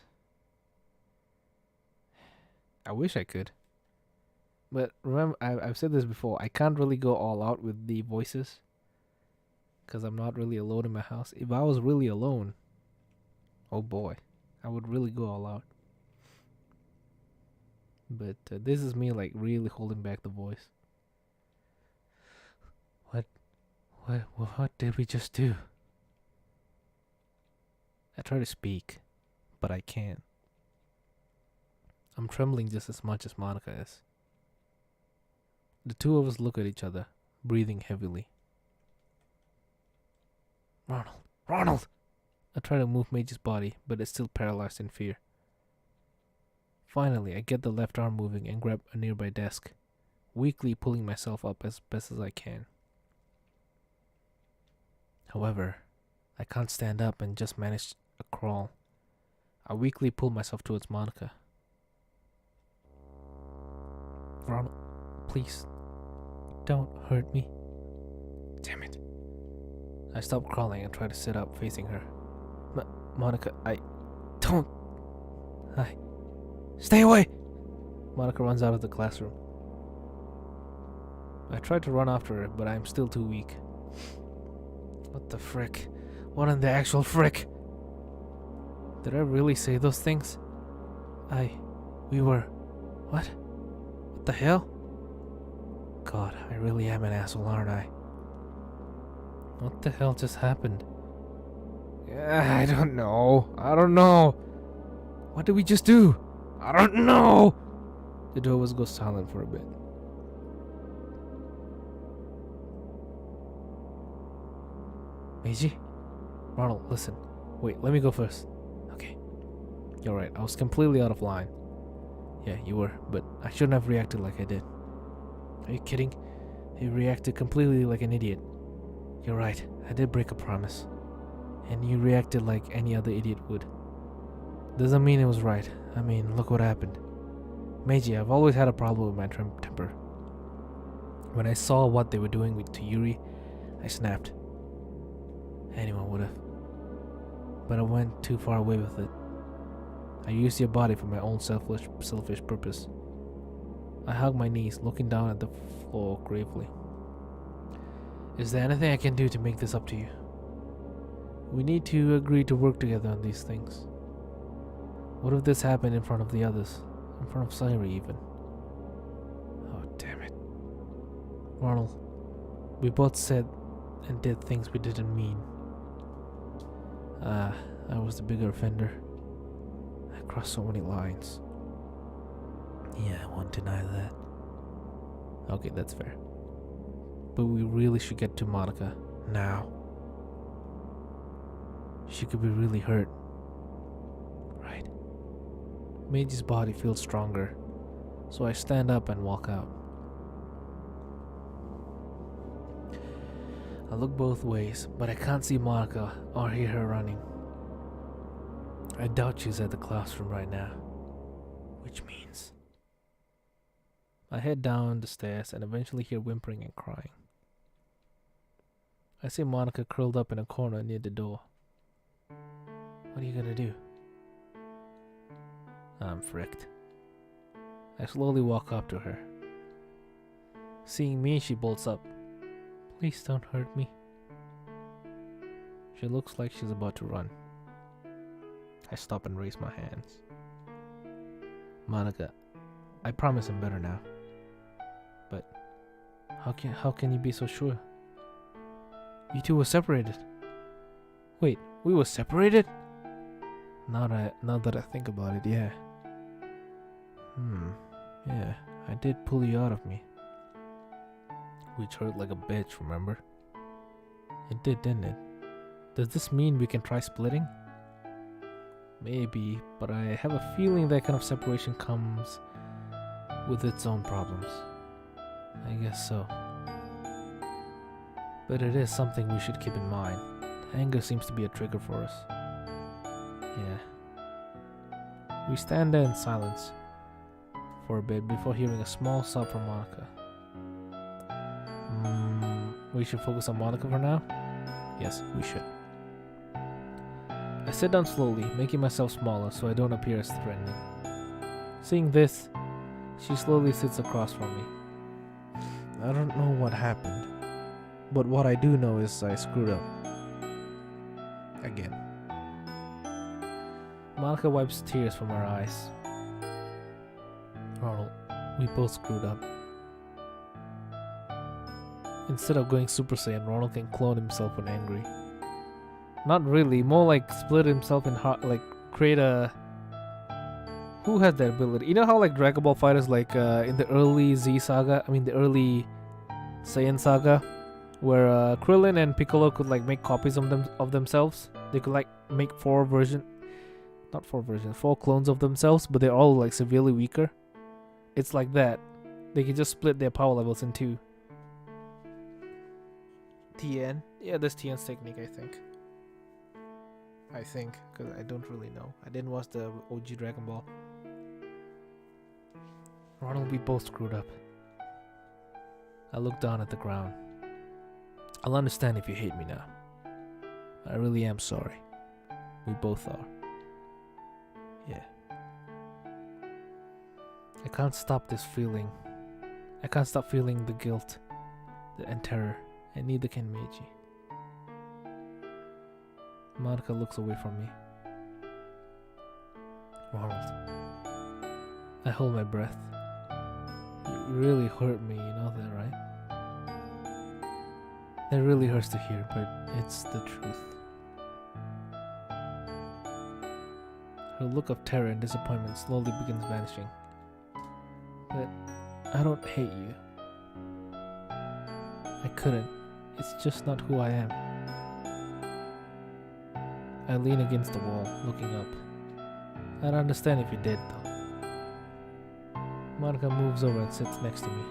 I wish I could. But remember, I've said this before. I can't really go all out with the voices. Because I'm not really alone in my house. If I was really alone, oh boy, I would really go all out. But this is me like really holding back the voice. What did we just do? I try to speak, but I can't. I'm trembling just as much as Monica is. The two of us look at each other, breathing heavily. Ronald! I try to move Meiji's body, but it's still paralyzed in fear. Finally, I get the left arm moving and grab a nearby desk, weakly pulling myself up as best as I can. However, I can't stand up and just manage a crawl. I weakly pull myself towards Monica. Ronald, please, don't hurt me. Damn it. I stop crawling and try to sit up facing her. Monica, don't. Stay away! Monica runs out of the classroom. I try to run after her, but I'm still too weak. What the frick? What in the actual frick? Did I really say those things? We were... What? What the hell? God, I really am an asshole, aren't I? What the hell just happened? I don't know. I don't know. What did we just do? I don't know. The door was go silent for a bit. Meiji? Ronald, listen. Wait, let me go first. Okay. You're right. I was completely out of line. Yeah, you were, but I shouldn't have reacted like I did. Are you kidding? You reacted completely like an idiot. You're right. I did break a promise. And you reacted like any other idiot would. Doesn't mean it was right. I mean, look what happened. Meiji, I've always had a problem with my temper. When I saw what they were doing to Yuri, I snapped. Anyone would have. But I went too far away with it. I used your body for my own selfish purpose. I hugged my knees, looking down at the floor gravely. Is there anything I can do to make this up to you? We need to agree to work together on these things. What if this happened in front of the others? In front of Sayuri even? Oh, damn it. Ronald, we both said and did things we didn't mean. I was the bigger offender. I crossed so many lines. Yeah, I won't deny that. Okay, that's fair. But we really should get to Monica now. She could be really hurt. Right. Meiji's body feels stronger, so I stand up and walk out. I look both ways, but I can't see Monica or hear her running. I doubt she's at the classroom right now. Which means I head down the stairs and eventually hear whimpering and crying. I see Monica curled up in a corner near the door. What are you gonna do? I'm fricked. I slowly walk up to her. Seeing me, she bolts up. Please don't hurt me. She looks like she's about to run. I stop and raise my hands. Monica, I promise I'm better now. But how can you be so sure? You two were separated. Wait, we were separated? Now that I think about it, yeah. Yeah, I did pull you out of me. Which hurt like a bitch, remember? It did, didn't it? Does this mean we can try splitting? Maybe, but I have a feeling that kind of separation comes with its own problems. I guess so. But it is something we should keep in mind. Anger seems to be a trigger for us. Yeah. We stand there in silence for a bit before hearing a small sob from Monica. We should focus on Monica for now? Yes, we should. I sit down slowly, making myself smaller so I don't appear as threatening. Seeing this, she slowly sits across from me. I don't know what happened, but what I do know is I screwed up. Again. Monica wipes tears from her eyes. Ronald, we both screwed up. Instead of going Super Saiyan, Ronald can clone himself when angry. Not really, more like split himself in half, like create a... Who has that ability? You know how like Dragon Ball fighters like in the early Z saga, the early Saiyan saga, where Krillin and Piccolo could like make copies of themselves. They could like make four clones of themselves, but they're all like severely weaker. It's like that. They can just split their power levels in two. TN? Yeah, that's TN's technique, I think. Because I don't really know. I didn't watch the OG Dragon Ball. Ronald, we both screwed up. I look down at the ground. I'll understand if you hate me now. I really am sorry. We both are. Yeah. I can't stop this feeling. I can't stop feeling the guilt and terror, and neither can Meiji. Monica looks away from me. Ronald. I hold my breath. You really hurt me, you know that, right? That really hurts to hear, but it's the truth. Her look of terror and disappointment slowly begins vanishing. But I don't hate you. I couldn't. It's just not who I am. I lean against the wall, looking up. I'd understand if you did, though. Monica moves over and sits next to me.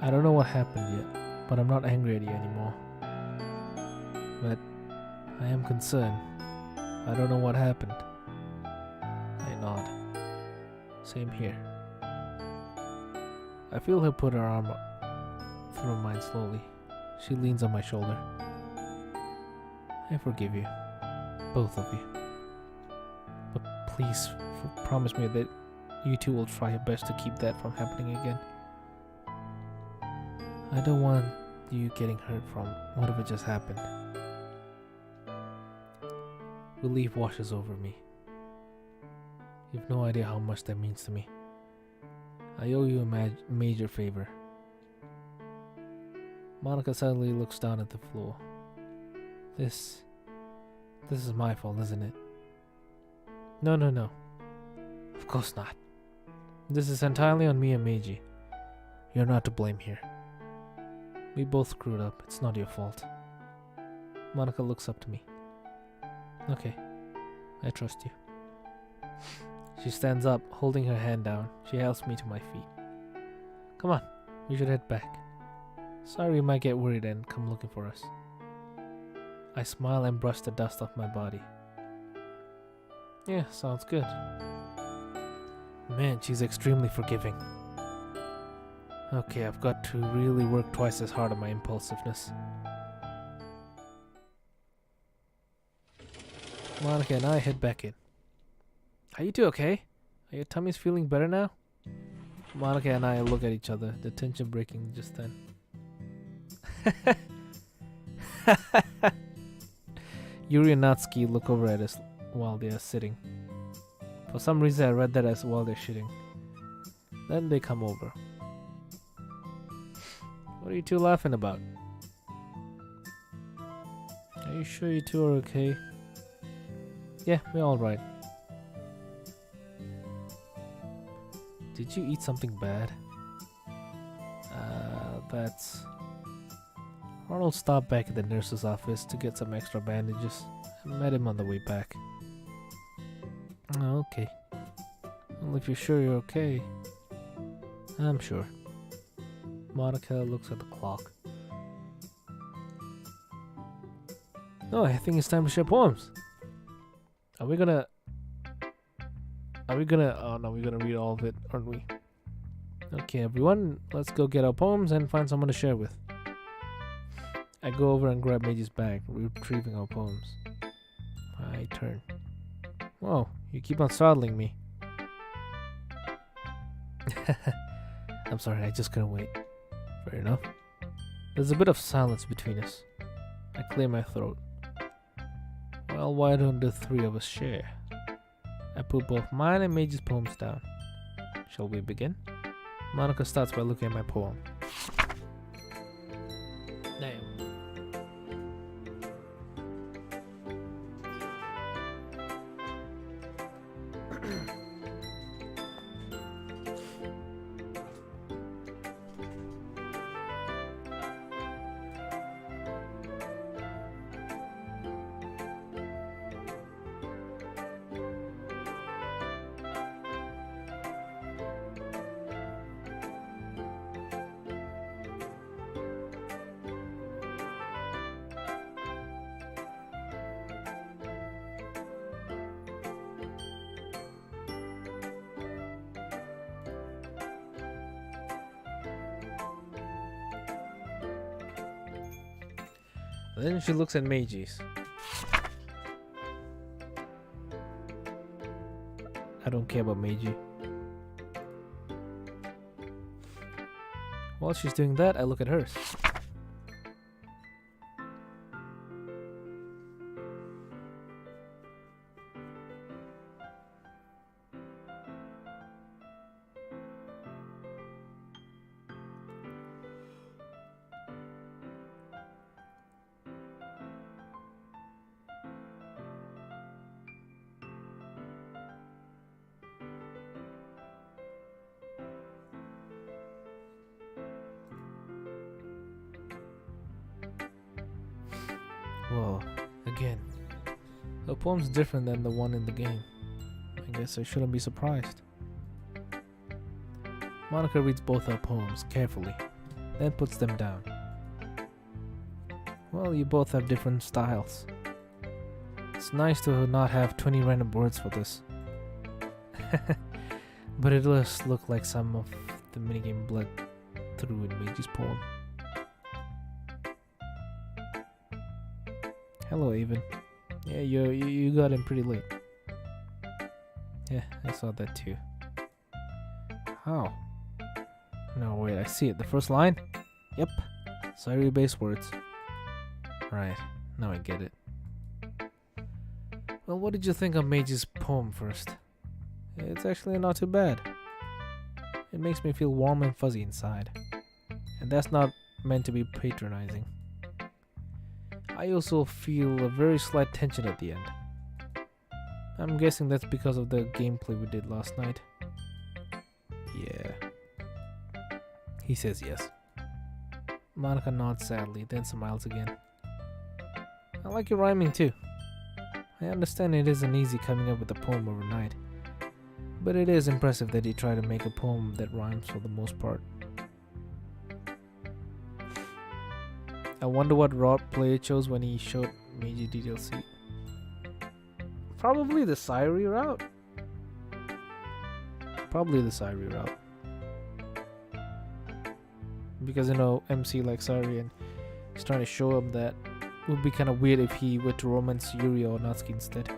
I don't know what happened yet, but I'm not angry at you anymore. But I am concerned. I don't know what happened. I nod. Same here. I feel her put her arm through mine slowly. She leans on my shoulder. I forgive you. Both of you. But please promise me that you two will try your best to keep that from happening again. I don't want you getting hurt from whatever just happened. Relief washes over me. You've no idea how much that means to me. I owe you a major favor. Monica suddenly looks down at the floor. This is my fault, isn't it? No. Of course not. This is entirely on me and Meiji. You're not to blame here. We both screwed up. It's not your fault. Monica looks up to me. Okay, I trust you. She stands up, holding her hand down. She helps me to my feet. Come on, we should head back. Sorry we might get worried and come looking for us. I smile and brush the dust off my body. Yeah, sounds good. Man, she's extremely forgiving. Okay, I've got to really work twice as hard on my impulsiveness. Monica and I head back in. Are you two okay? Are your tummies feeling better now? Monica and I look at each other, the tension breaking just then. Yuri and Natsuki look over at us while they are sitting. For some reason I read that as while they're shitting. Then they come over. What are you two laughing about? Are you sure you two are okay? Yeah, we're alright. Did you eat something bad? That's... Arnold stopped back at the nurse's office to get some extra bandages. I met him on the way back. Oh, okay. Well, if you're sure you're okay. I'm sure. Monica looks at the clock. Oh, I think it's time to share poems. Are we gonna... Oh no, we're gonna read all of it, aren't we? Okay, everyone, let's go get our poems and find someone to share with. I go over and grab Meiji's bag, retrieving our poems. My turn. Whoa, you keep on startling me. I'm sorry, I just couldn't wait. Fair enough. There's a bit of silence between us. I clear my throat. Well, why don't the three of us share? I put both mine and Meiji's poems down. Shall we begin? Monica starts by looking at my poem. Damn. Then she looks at Meiji's. I don't care about Meiji. While she's doing that, I look at hers. Well, again, her poem's different than the one in the game. I guess I shouldn't be surprised. Monica reads both her poems carefully, then puts them down. Well, you both have different styles. It's nice to not have 20 random words for this. But it does look like some of the minigame bled through in Meiji's poem. Hello, Avon. Yeah, you got in pretty late. Yeah, I saw that too. How? No, wait, I see it. The first line? Yep. Sayuri based words. Right, now I get it. Well, what did you think of Meiji's poem first? It's actually not too bad. It makes me feel warm and fuzzy inside. And that's not meant to be patronizing. I also feel a very slight tension at the end. I'm guessing that's because of the gameplay we did last night. Yeah. He says yes. Monica nods sadly, then smiles again. I like your rhyming too. I understand it isn't easy coming up with a poem overnight, but it is impressive that you try to make a poem that rhymes for the most part. I wonder what roleplay chose when he showed Meiji DDLC. Probably the Sayuri route. Because, you know, MC like Sayuri and he's trying to show him that it would be kind of weird if he were to romance Yuri or Natsuki instead.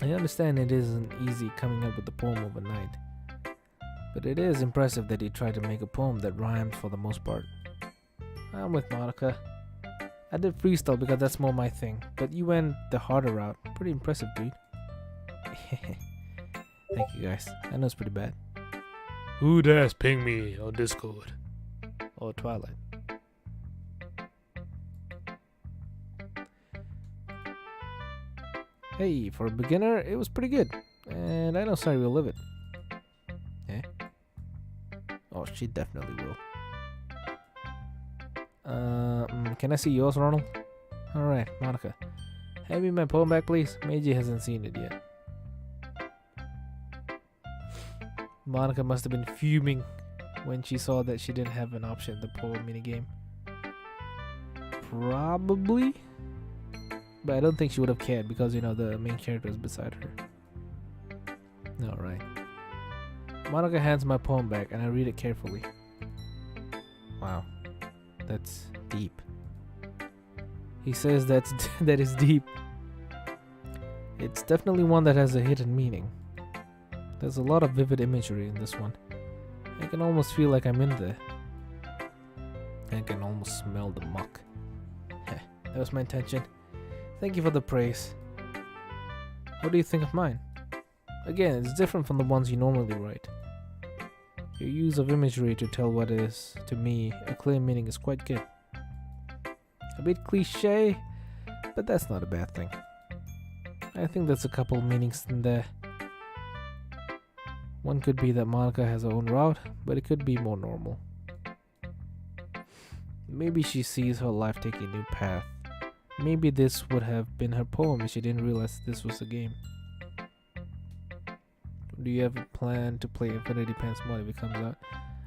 I understand it isn't easy coming up with a poem overnight, but it is impressive that he tried to make a poem that rhymes for the most part. I'm with Monica. I did freestyle because that's more my thing, but you went the harder route. Pretty impressive, dude. Thank you guys. I know it's pretty bad. Who dares ping me on Discord? Or Twilight. Hey, for a beginner, it was pretty good. And I know Sorry will live it. Eh? Oh, she definitely will. Can I see yours, Ronald? Alright, Monica. Hand me my poem back, please. Meiji hasn't seen it yet. Monica must have been fuming when she saw that she didn't have an option in the poem minigame. Probably. But I don't think she would have cared because, you know, the main character is beside her. Alright. Monica hands my poem back and I read it carefully. Wow. That's deep. He says that is deep. It's definitely one that has a hidden meaning. There's a lot of vivid imagery in this one. I can almost feel like I'm in there. I can almost smell the muck. That was my intention. Thank you for the praise. What do you think of mine? Again, it's different from the ones you normally write. Your use of imagery to tell what is, to me, a clear meaning is quite good. A bit cliche, but that's not a bad thing. I think there's a couple meanings in there. One could be that Monica has her own route, but it could be more normal. Maybe she sees her life taking a new path. Maybe this would have been her poem if she didn't realize this was a game. Do you have a plan to play Infinity Pants mod if it comes out?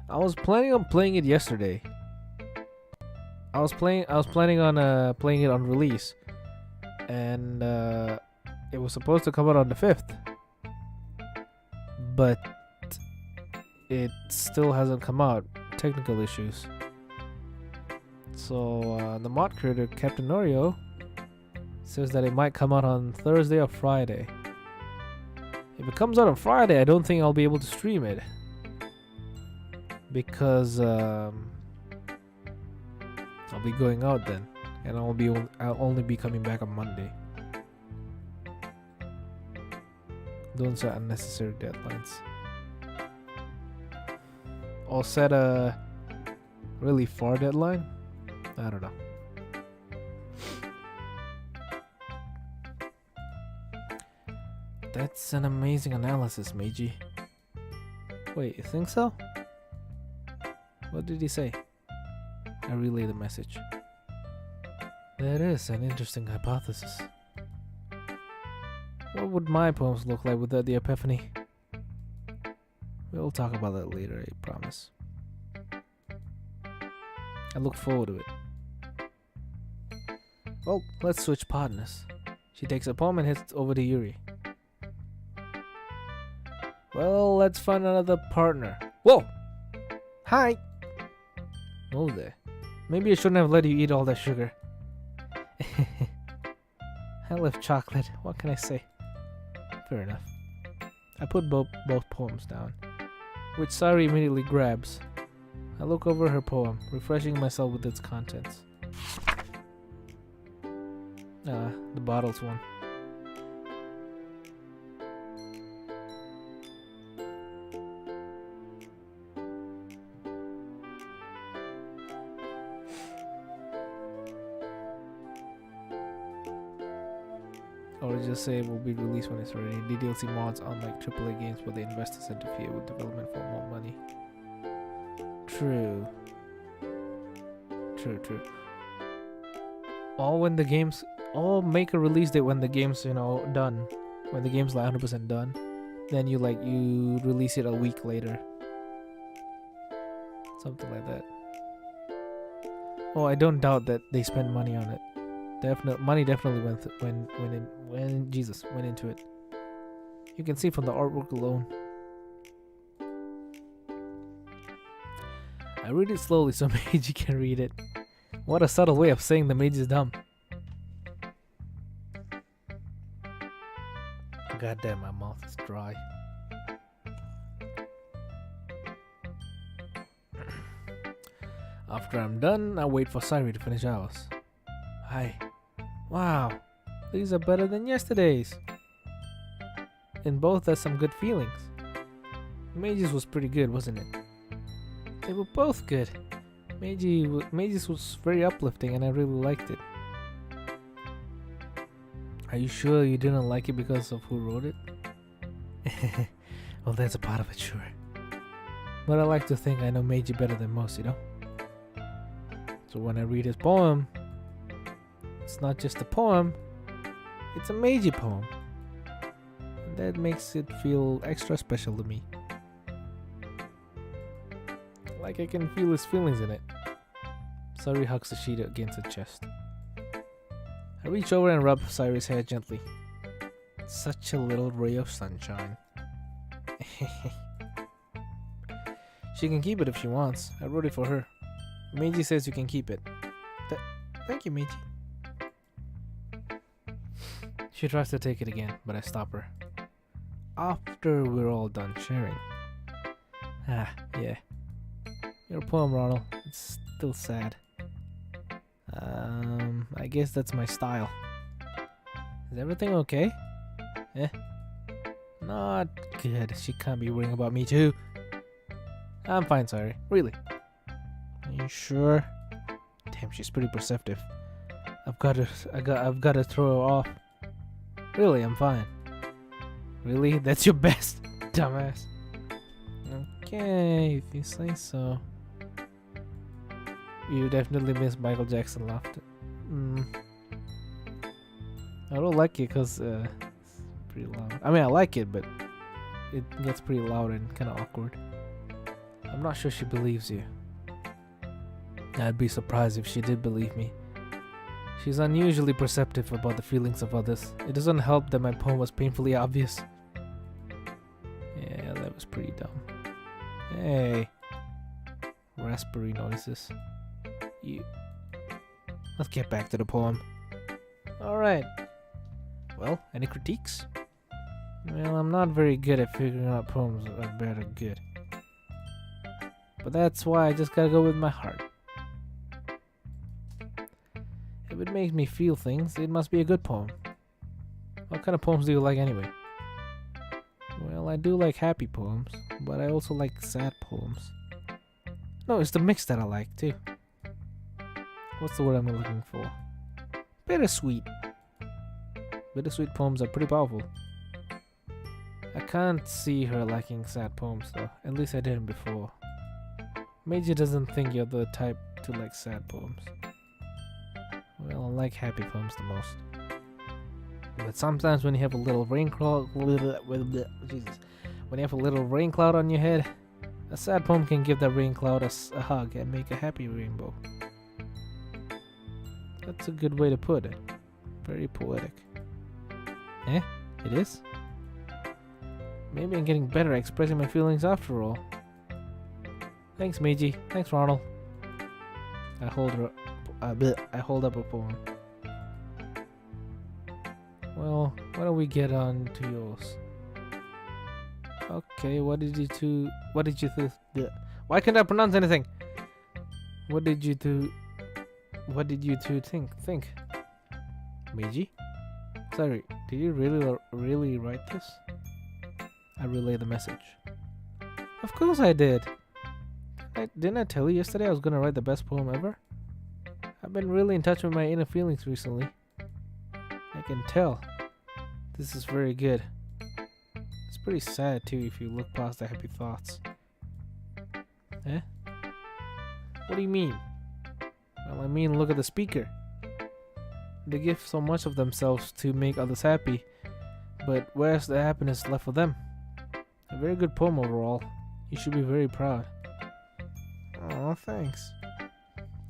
I was planning on playing it yesterday. I was planning on playing it on release, and it was supposed to come out on the 5th, but it still hasn't come out. Technical issues. So the mod creator Captain Norio says that it might come out on Thursday or Friday. If it comes out on Friday, I don't think I'll be able to stream it because I'll be going out then, and I'll only be coming back on Monday. Don't set unnecessary deadlines. Or set a really far deadline. I don't know. That's an amazing analysis, Meiji. Wait, you think so? What did he say? I relay the message. That is an interesting hypothesis. What would my poems look like without the epiphany? We'll talk about that later, I promise. I look forward to it. Well, let's switch partners. She takes a poem and heads over to Yuri. Well, let's find another partner. Whoa! Hi! Oh there. Maybe I shouldn't have let you eat all that sugar. I love chocolate. What can I say? Fair enough. I put both poems down, which Sari immediately grabs. I look over her poem, refreshing myself with its contents. The bottles one. Or just say it will be released when it's ready. DDLC mods, unlike AAA games where the investors interfere with development for more money. True. Or make a release date when the game's, done. When the game's like 100% done. Then you release it a week later. Something like that. Oh, I don't doubt that they spent money on it. Money definitely went into it. You can see from the artwork alone. I read it slowly so Meiji can read it. What a subtle way of saying the Meiji is dumb. Goddamn, my mouth is dry. After I'm done, I wait for Sari to finish ours. Hi. Wow, these are better than yesterday's. In both, there's some good feelings. Meiji's was pretty good, wasn't it? They were both good. Meiji's was very uplifting and I really liked it. Are you sure you didn't like it because of who wrote it? Well, that's a part of it, sure. But I like to think I know Meiji better than most, So when I read his poem, it's not just a poem, it's a Meiji poem. And that makes it feel extra special to me. Like I can feel his feelings in it. Sari hugs the sheet against her chest. I reach over and rub Sari's hair gently. Such a little ray of sunshine. She can keep it if she wants. I wrote it for her. Meiji says you can keep it. Thank you, Meiji. She tries to take it again, but I stop her. After we're all done sharing. Yeah. Your poem, Ronald. It's still sad. I guess that's my style. Is everything okay? Not good. She can't be worrying about me too. I'm fine, sorry. Really? Are you sure? Damn, she's pretty perceptive. I've got to throw her off. Really, I'm fine. Really? That's your best, dumbass. Okay, if you say so. You definitely miss Michael Jackson laughter. I don't like it because it's pretty loud. I mean, I like it, but it gets pretty loud and kind of awkward. I'm not sure she believes you. I'd be surprised if she did believe me. She's unusually perceptive about the feelings of others. It doesn't help that my poem was painfully obvious. Yeah, that was pretty dumb. Hey. Raspberry noises. Let's get back to the poem. Alright. Well, any critiques? Well, I'm not very good at figuring out poems are bad or good. But that's why I just gotta go with my heart. If it makes me feel things, it must be a good poem. What kind of poems do you like anyway? Well, I do like happy poems, but I also like sad poems. No, it's the mix that I like too. What's the word I'm looking for? Bittersweet. Bittersweet poems are pretty powerful. I can't see her liking sad poems though. At least I didn't before. Meiji doesn't think you're the type to like sad poems. Well, I like happy poems the most. But sometimes when you have a little rain cloud, Jesus, when you have a little rain cloud on your head, a sad poem can give that rain cloud a hug and make a happy rainbow. That's a good way to put it. Very poetic. Eh? It is? Maybe I'm getting better at expressing my feelings after all. Thanks, Meiji. Thanks, Ronald. I hold up a poem. Well, why don't we get on to yours? Okay, why can't I pronounce anything? What did you two think? Meiji? Sorry, did you really write this? I relay the message. Of course I did. Didn't I tell you yesterday I was gonna write the best poem ever? I've been really in touch with my inner feelings recently. I can tell. This is very good. It's pretty sad too if you look past the happy thoughts. Eh? What do you mean? Well, I mean, look at the speaker. They give so much of themselves to make others happy, but where's the happiness left for them? A very good poem overall. You should be very proud. Oh, thanks.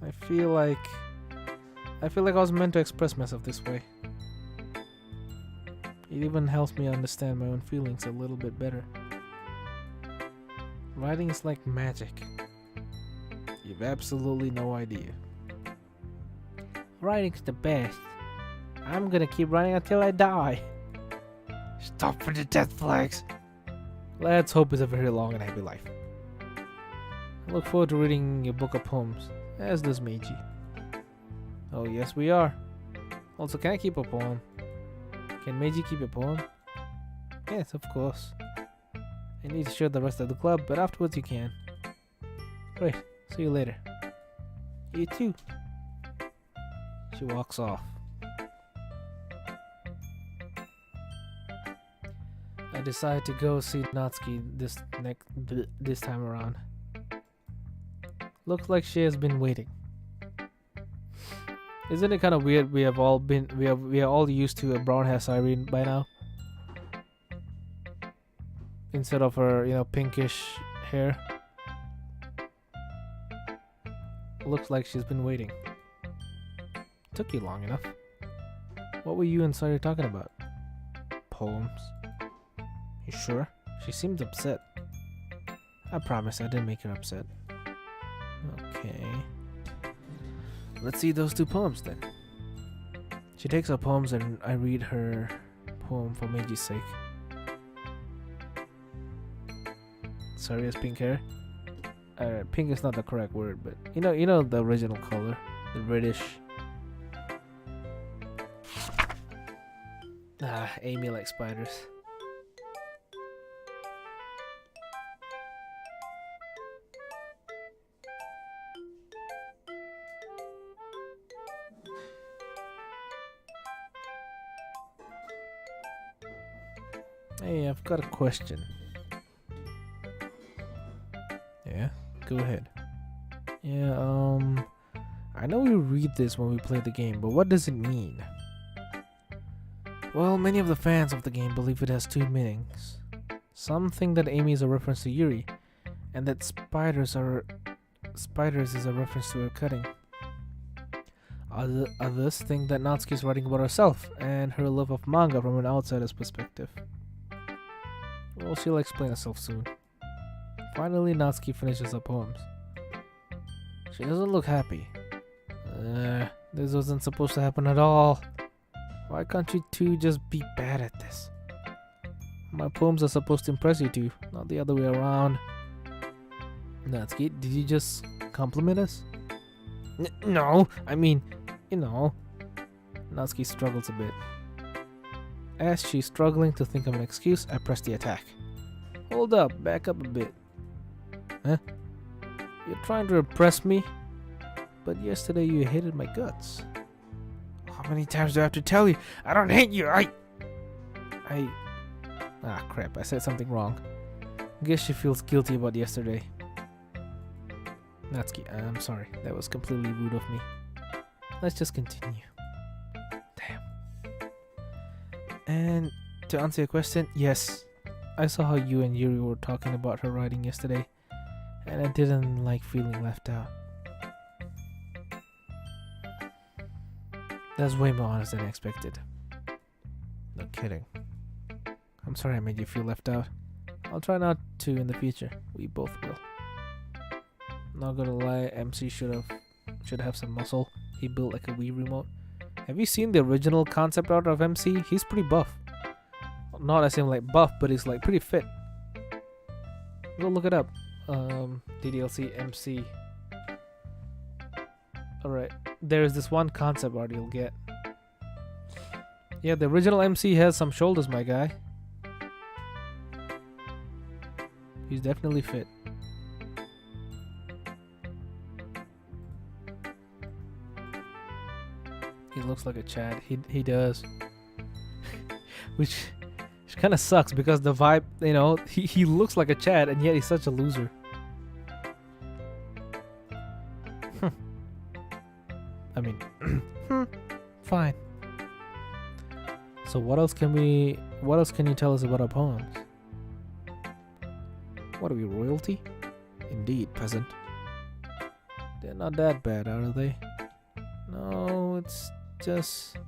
I feel like I was meant to express myself this way. It even helps me understand my own feelings a little bit better. Writing is like magic. You've absolutely no idea. Writing's the best. I'm gonna keep writing until I die. Stop for the death flags. Let's hope it's a very long and happy life. I look forward to reading your book of poems, as does Meiji. Oh yes, we are. Also, can I keep a poem? Can Meiji keep a poem? Yes, of course. I need to show the rest of the club, but afterwards you can. Great, see you later. You too. She walks off. I decide to go see Natsuki this time around. Looks like she has been waiting. Isn't it kind of weird? We are all used to a brown hair siren by now, instead of her, pinkish hair. Looks like she's been waiting. Took you long enough. What were you and Sari talking about? Poems. You sure? She seemed upset. I promise I didn't make her upset. Okay. Let's see those two poems then. She takes her poems and I read her poem for Meiji's sake. Sorry, has pink hair. Pink is not the correct word, but you know the original color, the reddish. Amy likes spiders. Hey, I've got a question. Yeah, go ahead. Yeah, I know we read this when we play the game, but what does it mean? Well, many of the fans of the game believe it has two meanings. Some think that Amy is a reference to Yuri, and that spiders is a reference to her cutting. Others think that Natsuki is writing about herself and her love of manga from an outsider's perspective. Well, she'll explain herself soon. Finally, Natsuki finishes her poems. She doesn't look happy. This wasn't supposed to happen at all. Why can't you two just be bad at this? My poems are supposed to impress you two, not the other way around. Natsuki, did you just compliment us? No, I mean, Natsuki struggles a bit. As she's struggling to think of an excuse, I press the attack. Hold up, back up a bit. Huh? You're trying to impress me? But yesterday you hated my guts. How many times do I have to tell you? I don't hate you, crap, I said something wrong. Guess she feels guilty about yesterday. Natsuki, I'm sorry. That was completely rude of me. Let's just continue. Damn. And to answer your question, yes. I saw how you and Yuri were talking about her writing yesterday, and I didn't like feeling left out. That's way more honest than I expected. No kidding. I'm sorry I made you feel left out. I'll try not to in the future. We both will. Not gonna lie, MC should have some muscle. He built like a Wii remote. Have you seen the original concept art of MC? He's pretty buff. Not as in like buff, but he's like pretty fit. Go look it up. DDLC MC. Alright, there's this one concept art you'll get. Yeah, the original MC has some shoulders, my guy. He's definitely fit. He looks like a Chad. He does. Which kind of sucks because the vibe, you know, he looks like a Chad and yet he's such a loser. I mean, fine. So what else can you tell us about our poems? What are we, royalty? Indeed, peasant. They're not that bad, are they? No, it's just...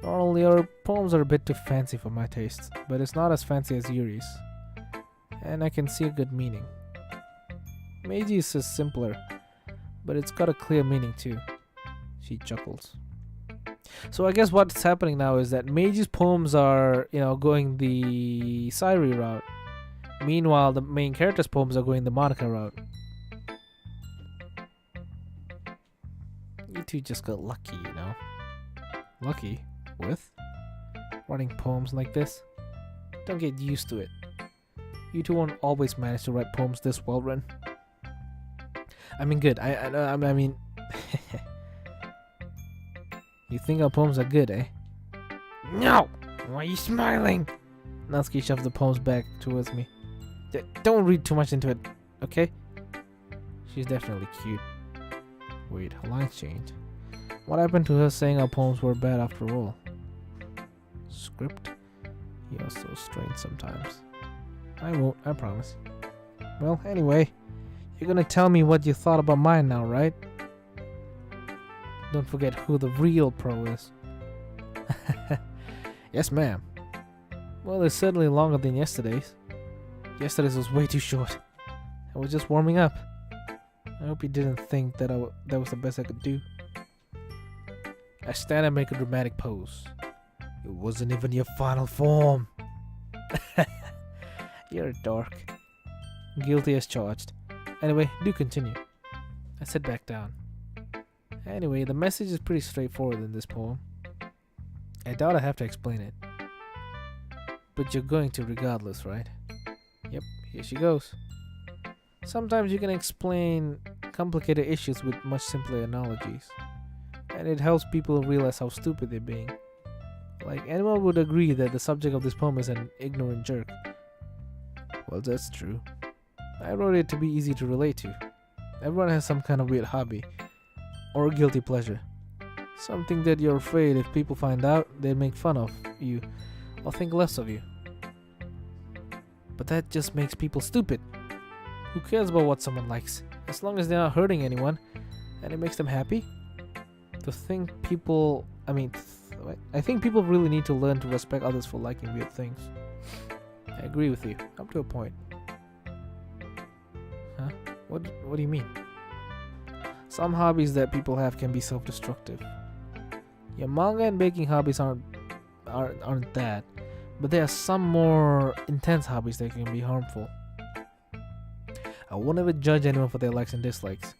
Normally our poems are a bit too fancy for my taste, but it's not as fancy as Yuri's. And I can see a good meaning. Meiji's is simpler, but it's got a clear meaning too. She chuckles. So I guess what's happening now is that Meiji's poems are, you know, going the Sairi route. Meanwhile, the main character's poems are going the Monica route. You two just got lucky, you know. Lucky? With? Writing poems like this? Don't get used to it. You two won't always manage to write poems this well written. I mean, good. I mean... You think our poems are good, eh? No! Why are you smiling? Natsuki shoved the poems back towards me. Don't read too much into it, okay? She's definitely cute. Wait, her lines changed. What happened to her saying our poems were bad after all? Script? You're so strange sometimes. I won't, I promise. Well, anyway, you're gonna tell me what you thought about mine now, right? Don't forget who the real pro is. Yes, ma'am. Well, it's certainly longer than yesterday's. Yesterday's was way too short. I was just warming up. I hope you didn't think that that was the best I could do. I stand and make a dramatic pose. It wasn't even your final form. You're a dork. Guilty as charged. Anyway, do continue. I sit back down. Anyway, the message is pretty straightforward in this poem. I doubt I have to explain it. But you're going to regardless, right? Yep, here she goes. Sometimes you can explain complicated issues with much simpler analogies. And it helps people realize how stupid they're being. Like, anyone would agree that the subject of this poem is an ignorant jerk. Well, that's true. I wrote it to be easy to relate to. Everyone has some kind of weird hobby. Or guilty pleasure. Something that you're afraid if people find out, they'd make fun of you. Or think less of you. But that just makes people stupid. Who cares about what someone likes? As long as they're not hurting anyone. And it makes them happy. I think people really need to learn to respect others for liking weird things. I agree with you, up to a point. Huh? What do you mean? Some hobbies that people have can be self-destructive. Your manga and baking hobbies aren't that, but there are some more intense hobbies that can be harmful. I won't ever judge anyone for their likes and dislikes.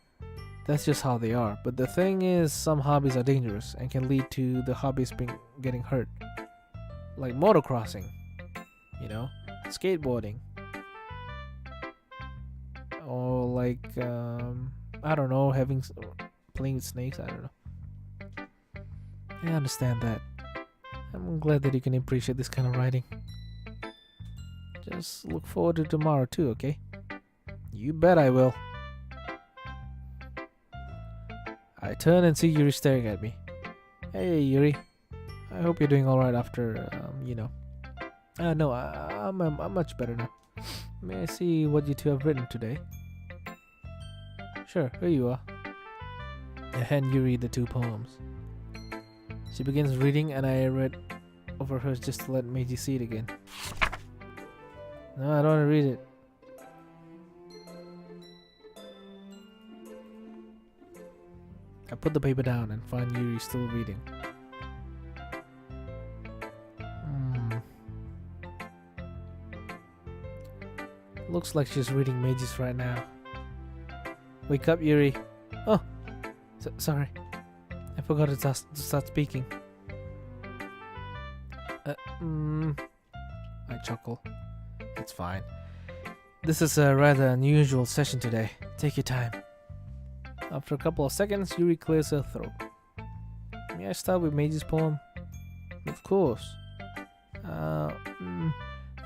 That's just how they are. But the thing is, some hobbies are dangerous and can lead to the hobbies getting hurt. Like motocrossing, you know, skateboarding, or like I don't know, playing with snakes. I don't know. I understand that. I'm glad that you can appreciate this kind of writing. Just look forward to tomorrow too, okay? You bet I will. I turn and see Yuri staring at me. Hey, Yuri. I hope you're doing alright after, no, I'm much better now. May I see what you two have written today? Sure, here you are. I hand Yuri the 2 poems. She begins reading and I read over hers just to let Meiji see it again. No, I don't want to read it. I put the paper down and find Yuri still reading. Looks like she's reading Meiji's right now. Wake up, Yuri. Oh, sorry. I forgot to start speaking. I chuckle. It's fine. This is a rather unusual session today. Take your time. After a couple of seconds, Yuri clears her throat. May I start with Meiji's poem? Of course.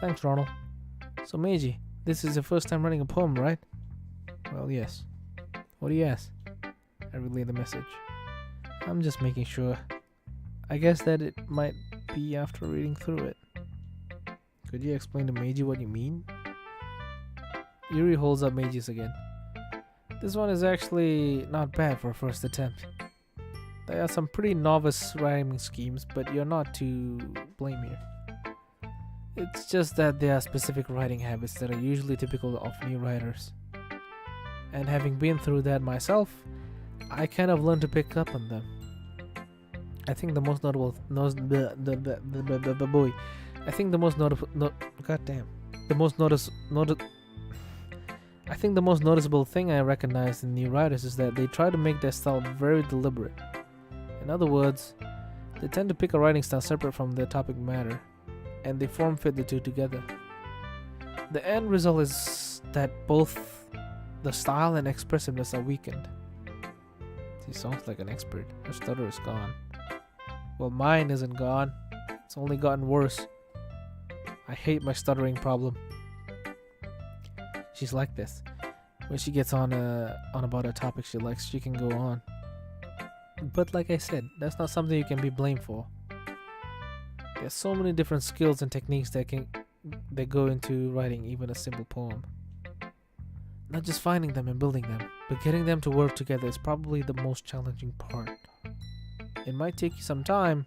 Thanks, Ronald. So, Meiji, this is your first time writing a poem, right? Well, yes. What do you ask? I relay the message. I'm just making sure. I guess that it might be after reading through it. Could you explain to Meiji what you mean? Yuri holds up Meiji's again. This one is actually not bad for a first attempt. There are some pretty novice rhyming schemes, but you're not to blame here. It's just that there are specific writing habits that are usually typical of new writers. And having been through that myself, I kind of learned to pick up on them. I think the most notable I think the most noticeable thing I recognize in new writers is that they try to make their style very deliberate. In other words, they tend to pick a writing style separate from their topic matter, and they form fit the two together. The end result is that both the style and expressiveness are weakened. He sounds like an expert. Her stutter is gone. Well, mine isn't gone. It's only gotten worse. I hate my stuttering problem. She's like this. When she gets on about a topic she likes, she can go on. But like I said, that's not something you can be blamed for. There's so many different skills and techniques that go into writing even a simple poem. Not just finding them and building them, but getting them to work together is probably the most challenging part. It might take you some time,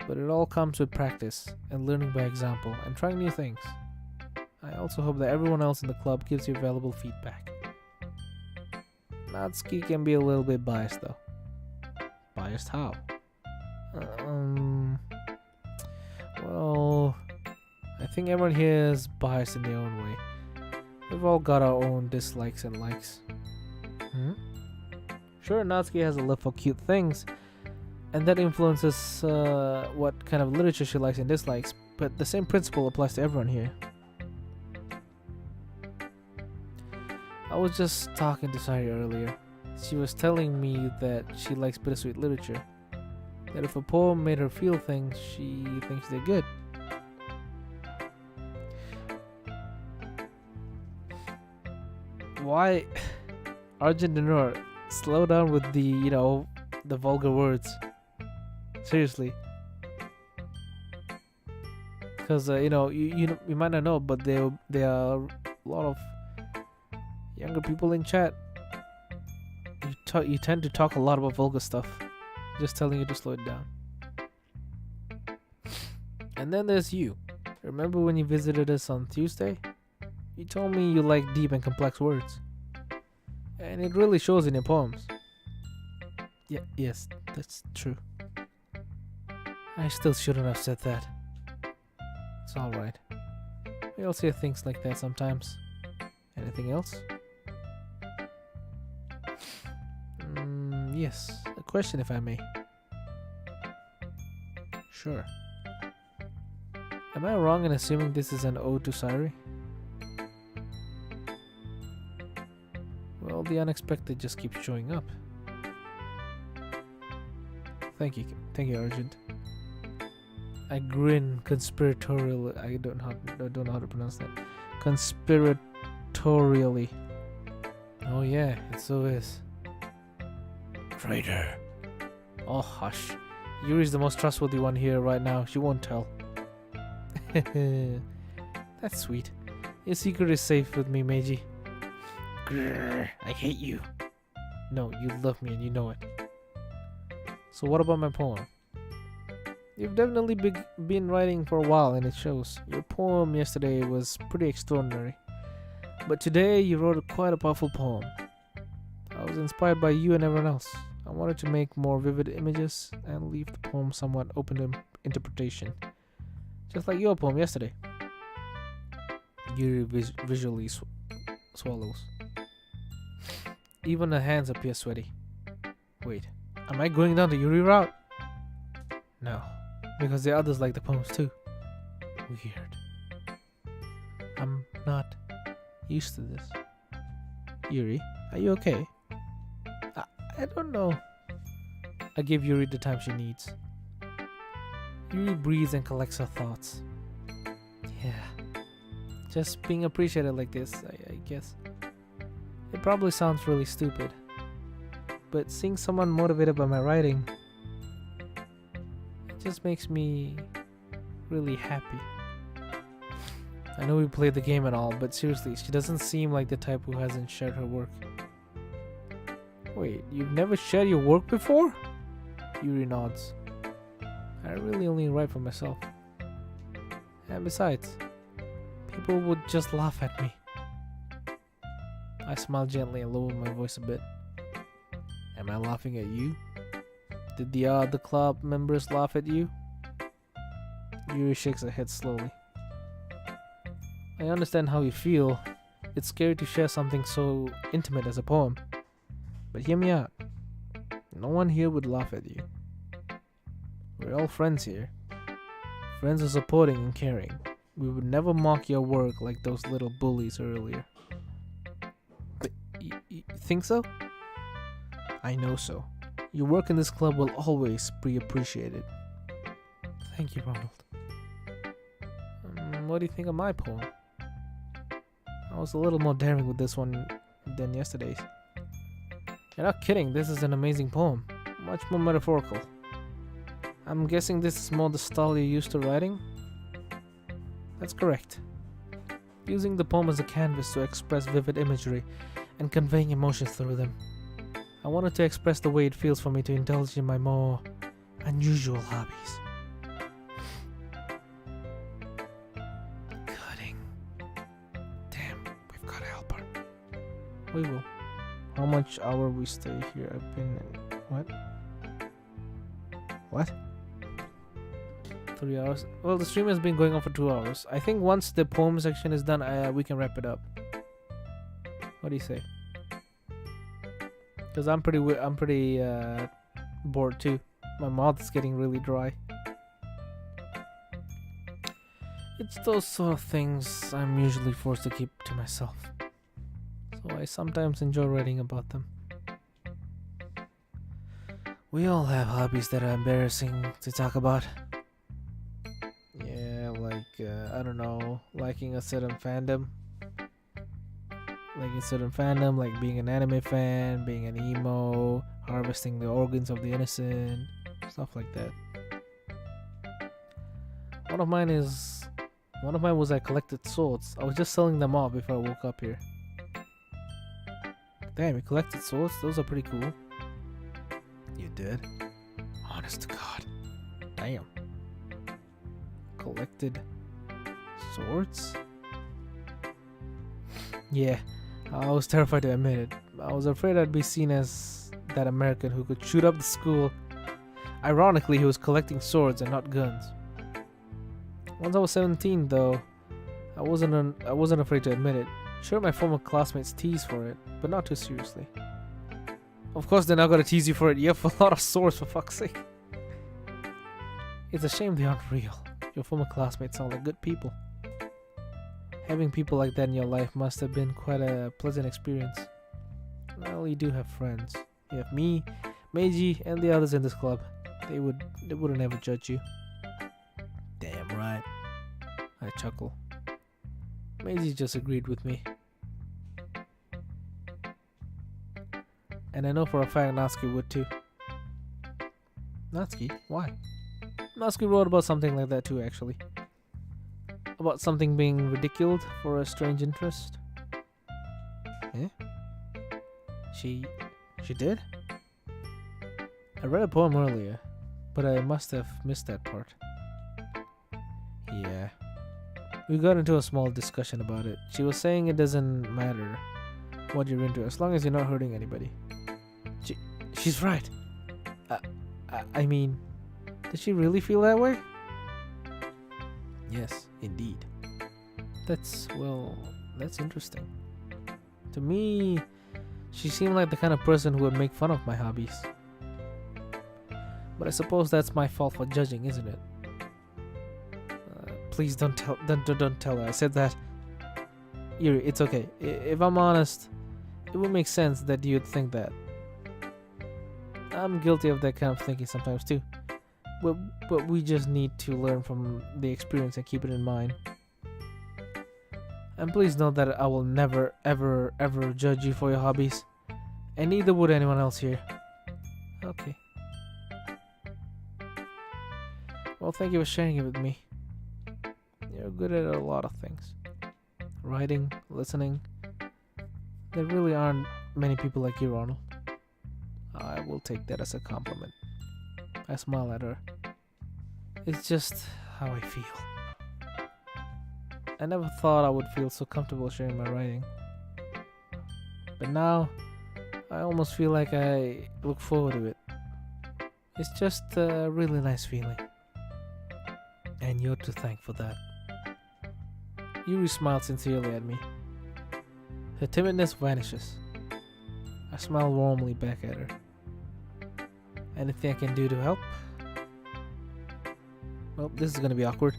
but it all comes with practice and learning by example and trying new things. I also hope that everyone else in the club gives you valuable feedback. Natsuki can be a little bit biased though. Biased how? Well, I think everyone here is biased in their own way. We've all got our own dislikes and likes. Sure, Natsuki has a love for cute things, and that influences what kind of literature she likes and dislikes, but the same principle applies to everyone here. I was just talking to Sari earlier. She was telling me that she likes bittersweet literature. That if a poem made her feel things, she thinks they're good. Why? Argentina, slow down with the, the vulgar words. Seriously. Because, you might not know, but there are a lot of younger people in chat. You tend to talk a lot about vulgar stuff. Just telling you to slow it down. And then there's you. Remember when you visited us on Tuesday? You told me you like deep and complex words. And it really shows in your poems. Yes, that's true. I still shouldn't have said that. It's alright. We all say things like that sometimes. Anything else? Yes, a question if I may. Sure. Am I wrong in assuming this is an ode to Sari? Well, the unexpected just keeps showing up. Thank you, Argent. I grin conspiratorially. I don't know how to pronounce that. Conspiratorially. Oh yeah, it so is. Traitor. Oh, hush. Yuri's the most trustworthy one here right now. She won't tell. That's sweet. Your secret is safe with me, Meiji. Grrr, I hate you. No, you love me and you know it. So what about my poem? You've definitely been writing for a while and it shows. Your poem yesterday was pretty extraordinary. But today you wrote quite a powerful poem. I was inspired by you and everyone else. I wanted to make more vivid images and leave the poem somewhat open to interpretation. Just like your poem yesterday. Yuri visually swallows. Even her hands appear sweaty. Wait, am I going down the Yuri route? No, because the others like the poems too. Weird. I'm not used to this. Yuri, are you okay? I don't know. I give Yuri the time she needs. Yuri breathes and collects her thoughts. Yeah. Just being appreciated like this, I guess. It probably sounds really stupid. But seeing someone motivated by my writing, it just makes me really happy. I know we played the game and all, but seriously, she doesn't seem like the type who hasn't shared her work. Wait, you've never shared your work before? Yuri nods. I really only write for myself. And besides, people would just laugh at me. I smile gently and lower my voice a bit. Am I laughing at you? Did the other club members laugh at you? Yuri shakes her head slowly. I understand how you feel. It's scary to share something so intimate as a poem. But hear me out. No one here would laugh at you. We're all friends here. Friends are supporting and caring. We would never mock your work like those little bullies earlier. But you think so? I know so. Your work in this club will always be appreciated. Thank you, Ronald. What do you think of my poem? I was a little more daring with this one than yesterday's. You're not kidding, this is an amazing poem. Much more metaphorical. I'm guessing this is more the style you're used to writing? That's correct. Using the poem as a canvas to express vivid imagery and conveying emotions through them. I wanted to express the way it feels for me to indulge in my more unusual hobbies. Cutting. Damn, we've got to help her. We will. How much hour we stay here? I've been... What? What? 3 hours? Well, the stream has been going on for 2 hours. I think once the poem section is done, we can wrap it up. What do you say? Because I'm pretty bored too. My mouth is getting really dry. It's those sort of things I'm usually forced to keep to myself. So I sometimes enjoy writing about them. We all have hobbies that are embarrassing to talk about. Yeah, like, I don't know, liking a certain fandom. Like being an anime fan, being an emo, harvesting the organs of the innocent, stuff like that. One of mine was I collected swords. I was just selling them off before I woke up here. Damn, you collected swords? Those are pretty cool. You did? Honest to God. Damn. Collected swords? Yeah, I was terrified to admit it. I was afraid I'd be seen as that American who could shoot up the school. Ironically, he was collecting swords and not guns. Once I was 17, though, I wasn't afraid to admit it. Sure, my former classmates tease for it, but not too seriously. Of course, they're not gonna tease you for it. You have a lot of swords, for fuck's sake. It's a shame they aren't real. Your former classmates sound like good people. Having people like that in your life must have been quite a pleasant experience. Well, you do have friends. You have me, Meiji, and the others in this club. They wouldn't ever judge you. Damn right. I chuckle. Meiji just agreed with me. And I know for a fact Natsuki would too. Natsuki? Why? Natsuki wrote about something like that too, actually. About something being ridiculed for a strange interest. Eh? She did? I read a poem earlier, but I must have missed that part. Yeah. We got into a small discussion about it. She was saying it doesn't matter what you're into as long as you're not hurting anybody. She's right. I mean, did she really feel that way? Yes, indeed. That's interesting. To me, she seemed like the kind of person who would make fun of my hobbies. But I suppose that's my fault for judging, isn't it? Please don't tell her I said that. Yuri, it's okay. If I'm honest, it would make sense that you'd think that. I'm guilty of that kind of thinking sometimes too. But we just need to learn from the experience and keep it in mind. And please know that I will never, ever, ever judge you for your hobbies. And neither would anyone else here. Okay. Well, thank you for sharing it with me. You're good at a lot of things. Writing, listening. There really aren't many people like you, Ronald. I will take that as a compliment. I smile at her. It's just how I feel. I never thought I would feel so comfortable sharing my writing. But now, I almost feel like I look forward to it. It's just a really nice feeling. And you're to thank for that. Yuri smiled sincerely at me. Her timidness vanishes. I smile warmly back at her. Anything I can do to help? Well, this is gonna be awkward.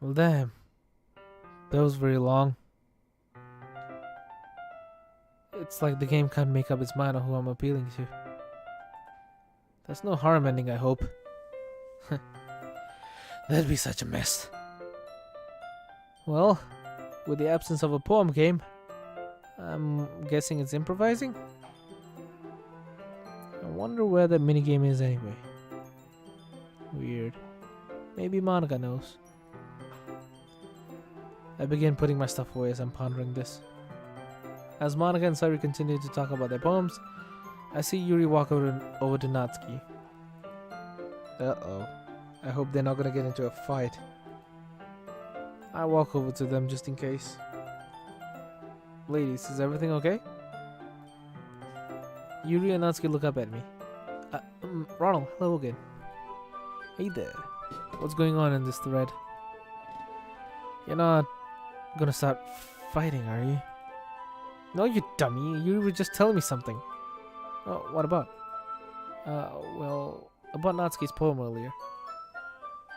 Well, damn. That was very long. It's like the game can't make up its mind on who I'm appealing to. There's no harm ending, I hope. That'd be such a mess. Well, with the absence of a poem game, I'm guessing it's improvising? I wonder where that minigame is anyway. Weird. Maybe Monica knows. I begin putting my stuff away as I'm pondering this. As Monica and Sari continue to talk about their poems, I see Yuri walk over to Natsuki. Uh-oh. I hope they're not gonna get into a fight. I walk over to them just in case. Ladies, is everything okay? Yuri and Natsuki look up at me. Ronald, hello again. Hey there. What's going on in this thread? You're not gonna start fighting, are you? No, you dummy. You were just telling me something. Oh, what about? Well, about Natsuki's poem earlier.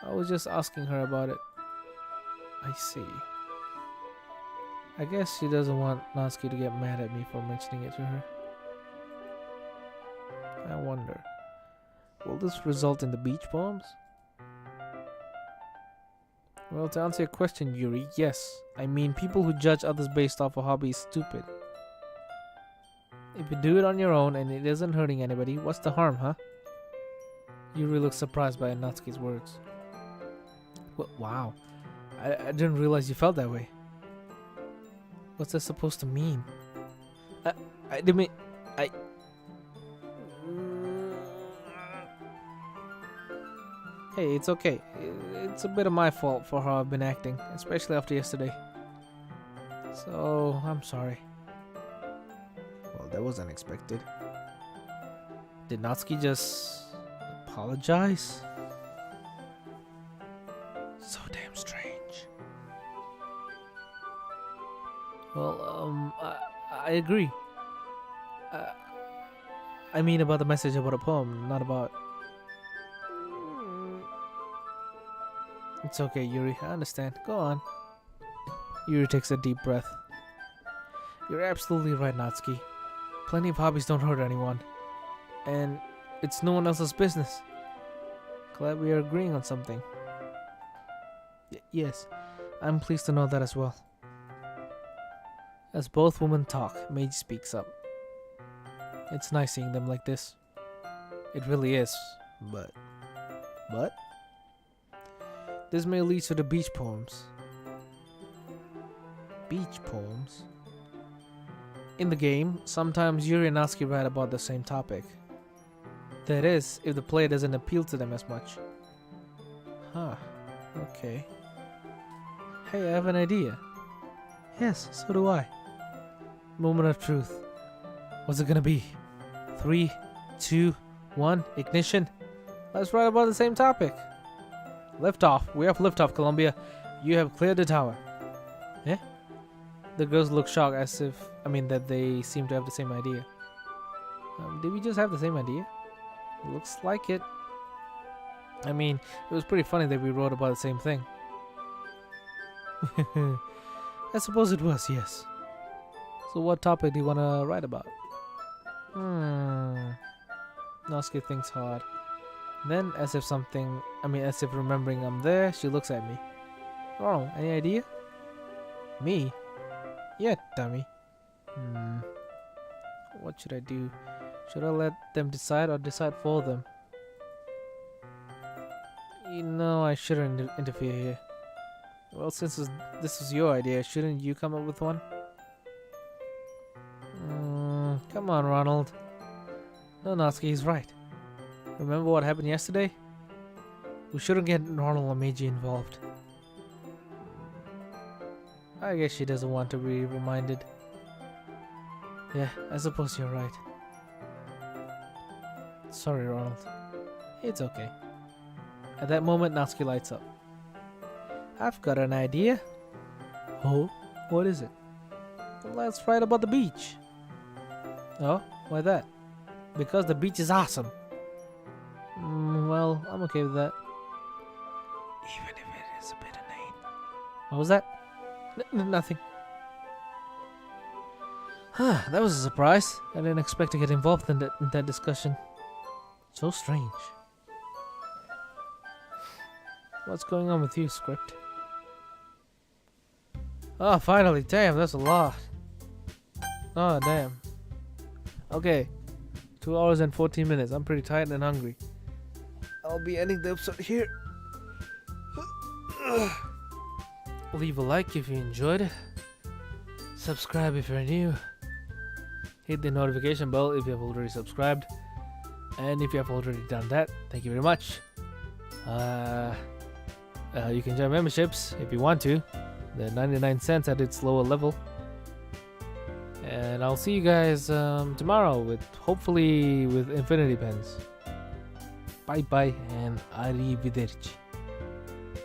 I was just asking her about it. I see. I guess she doesn't want Natsuki to get mad at me for mentioning it to her. I wonder, will this result in the beach poems? Well, to answer your question, Yuri, yes. I mean, people who judge others based off a hobby is stupid. If you do it on your own and it isn't hurting anybody, what's the harm, huh? Yuri looks surprised by Natsuki's words. Well, wow. I didn't realize you felt that way. What's that supposed to mean? I didn't mean... Hey, it's okay. It's a bit of my fault for how I've been acting, especially after yesterday. So, I'm sorry. Well, that was unexpected. Did Natsuki just apologize? So damn strange. Well, I agree. I mean about the message about a poem, not about... It's okay, Yuri. I understand. Go on. Yuri takes a deep breath. You're absolutely right, Natsuki. Plenty of hobbies don't hurt anyone. And it's no one else's business. Glad we are agreeing on something. Yes, I'm pleased to know that as well. As both women talk, Mage speaks up. It's nice seeing them like this. It really is, but... This may lead to the beach poems. Beach poems? In the game, sometimes Yuri and Natsuki write about the same topic. That is, if the player doesn't appeal to them as much. Huh, okay. Hey, I have an idea. Yes, so do I. Moment of truth. What's it gonna be? 3, 2, 1, ignition. Let's write about the same topic. Liftoff. We have liftoff, Columbia. You have cleared the tower. Eh? The girls look shocked as if, that they seem to have the same idea. Did we just have the same idea? Looks like it. It was pretty funny that we wrote about the same thing. I suppose it was, yes. So what topic do you want to write about? Natsuki thinks hard. Then, as if remembering I'm there, she looks at me. Oh, any idea? Me? Yeah, dummy. What should I do? Should I let them decide or decide for them? I shouldn't interfere here. Well, since this was your idea, shouldn't you come up with one? Come on, Ronald. No, Natsuki, he's right. Remember what happened yesterday? We shouldn't get Ronald or Meiji involved. I guess she doesn't want to be reminded. Yeah, I suppose you're right. Sorry, Ronald. It's okay. At that moment, Natsuki lights up. I've got an idea. Oh? What is it? Let's write about the beach. Oh? Why that? Because the beach is awesome. Well, I'm okay with that. Even if it is a bit inane. What was that? Nothing. That was a surprise. I didn't expect to get involved in that discussion. So strange. What's going on with you, script? Oh, finally. Damn, that's a lot. Oh, damn. Okay. 2 hours and 14 minutes. I'm pretty tired and hungry. I'll be ending the episode here. Leave a like if you enjoyed it. Subscribe if you're new. Hit the notification bell if you have already subscribed. And if you have already done that, thank you very much. You can join memberships if you want to. They're 99 cents at its lower level. And I'll see you guys tomorrow hopefully with Infinity Pens. Bye bye and arrivederci.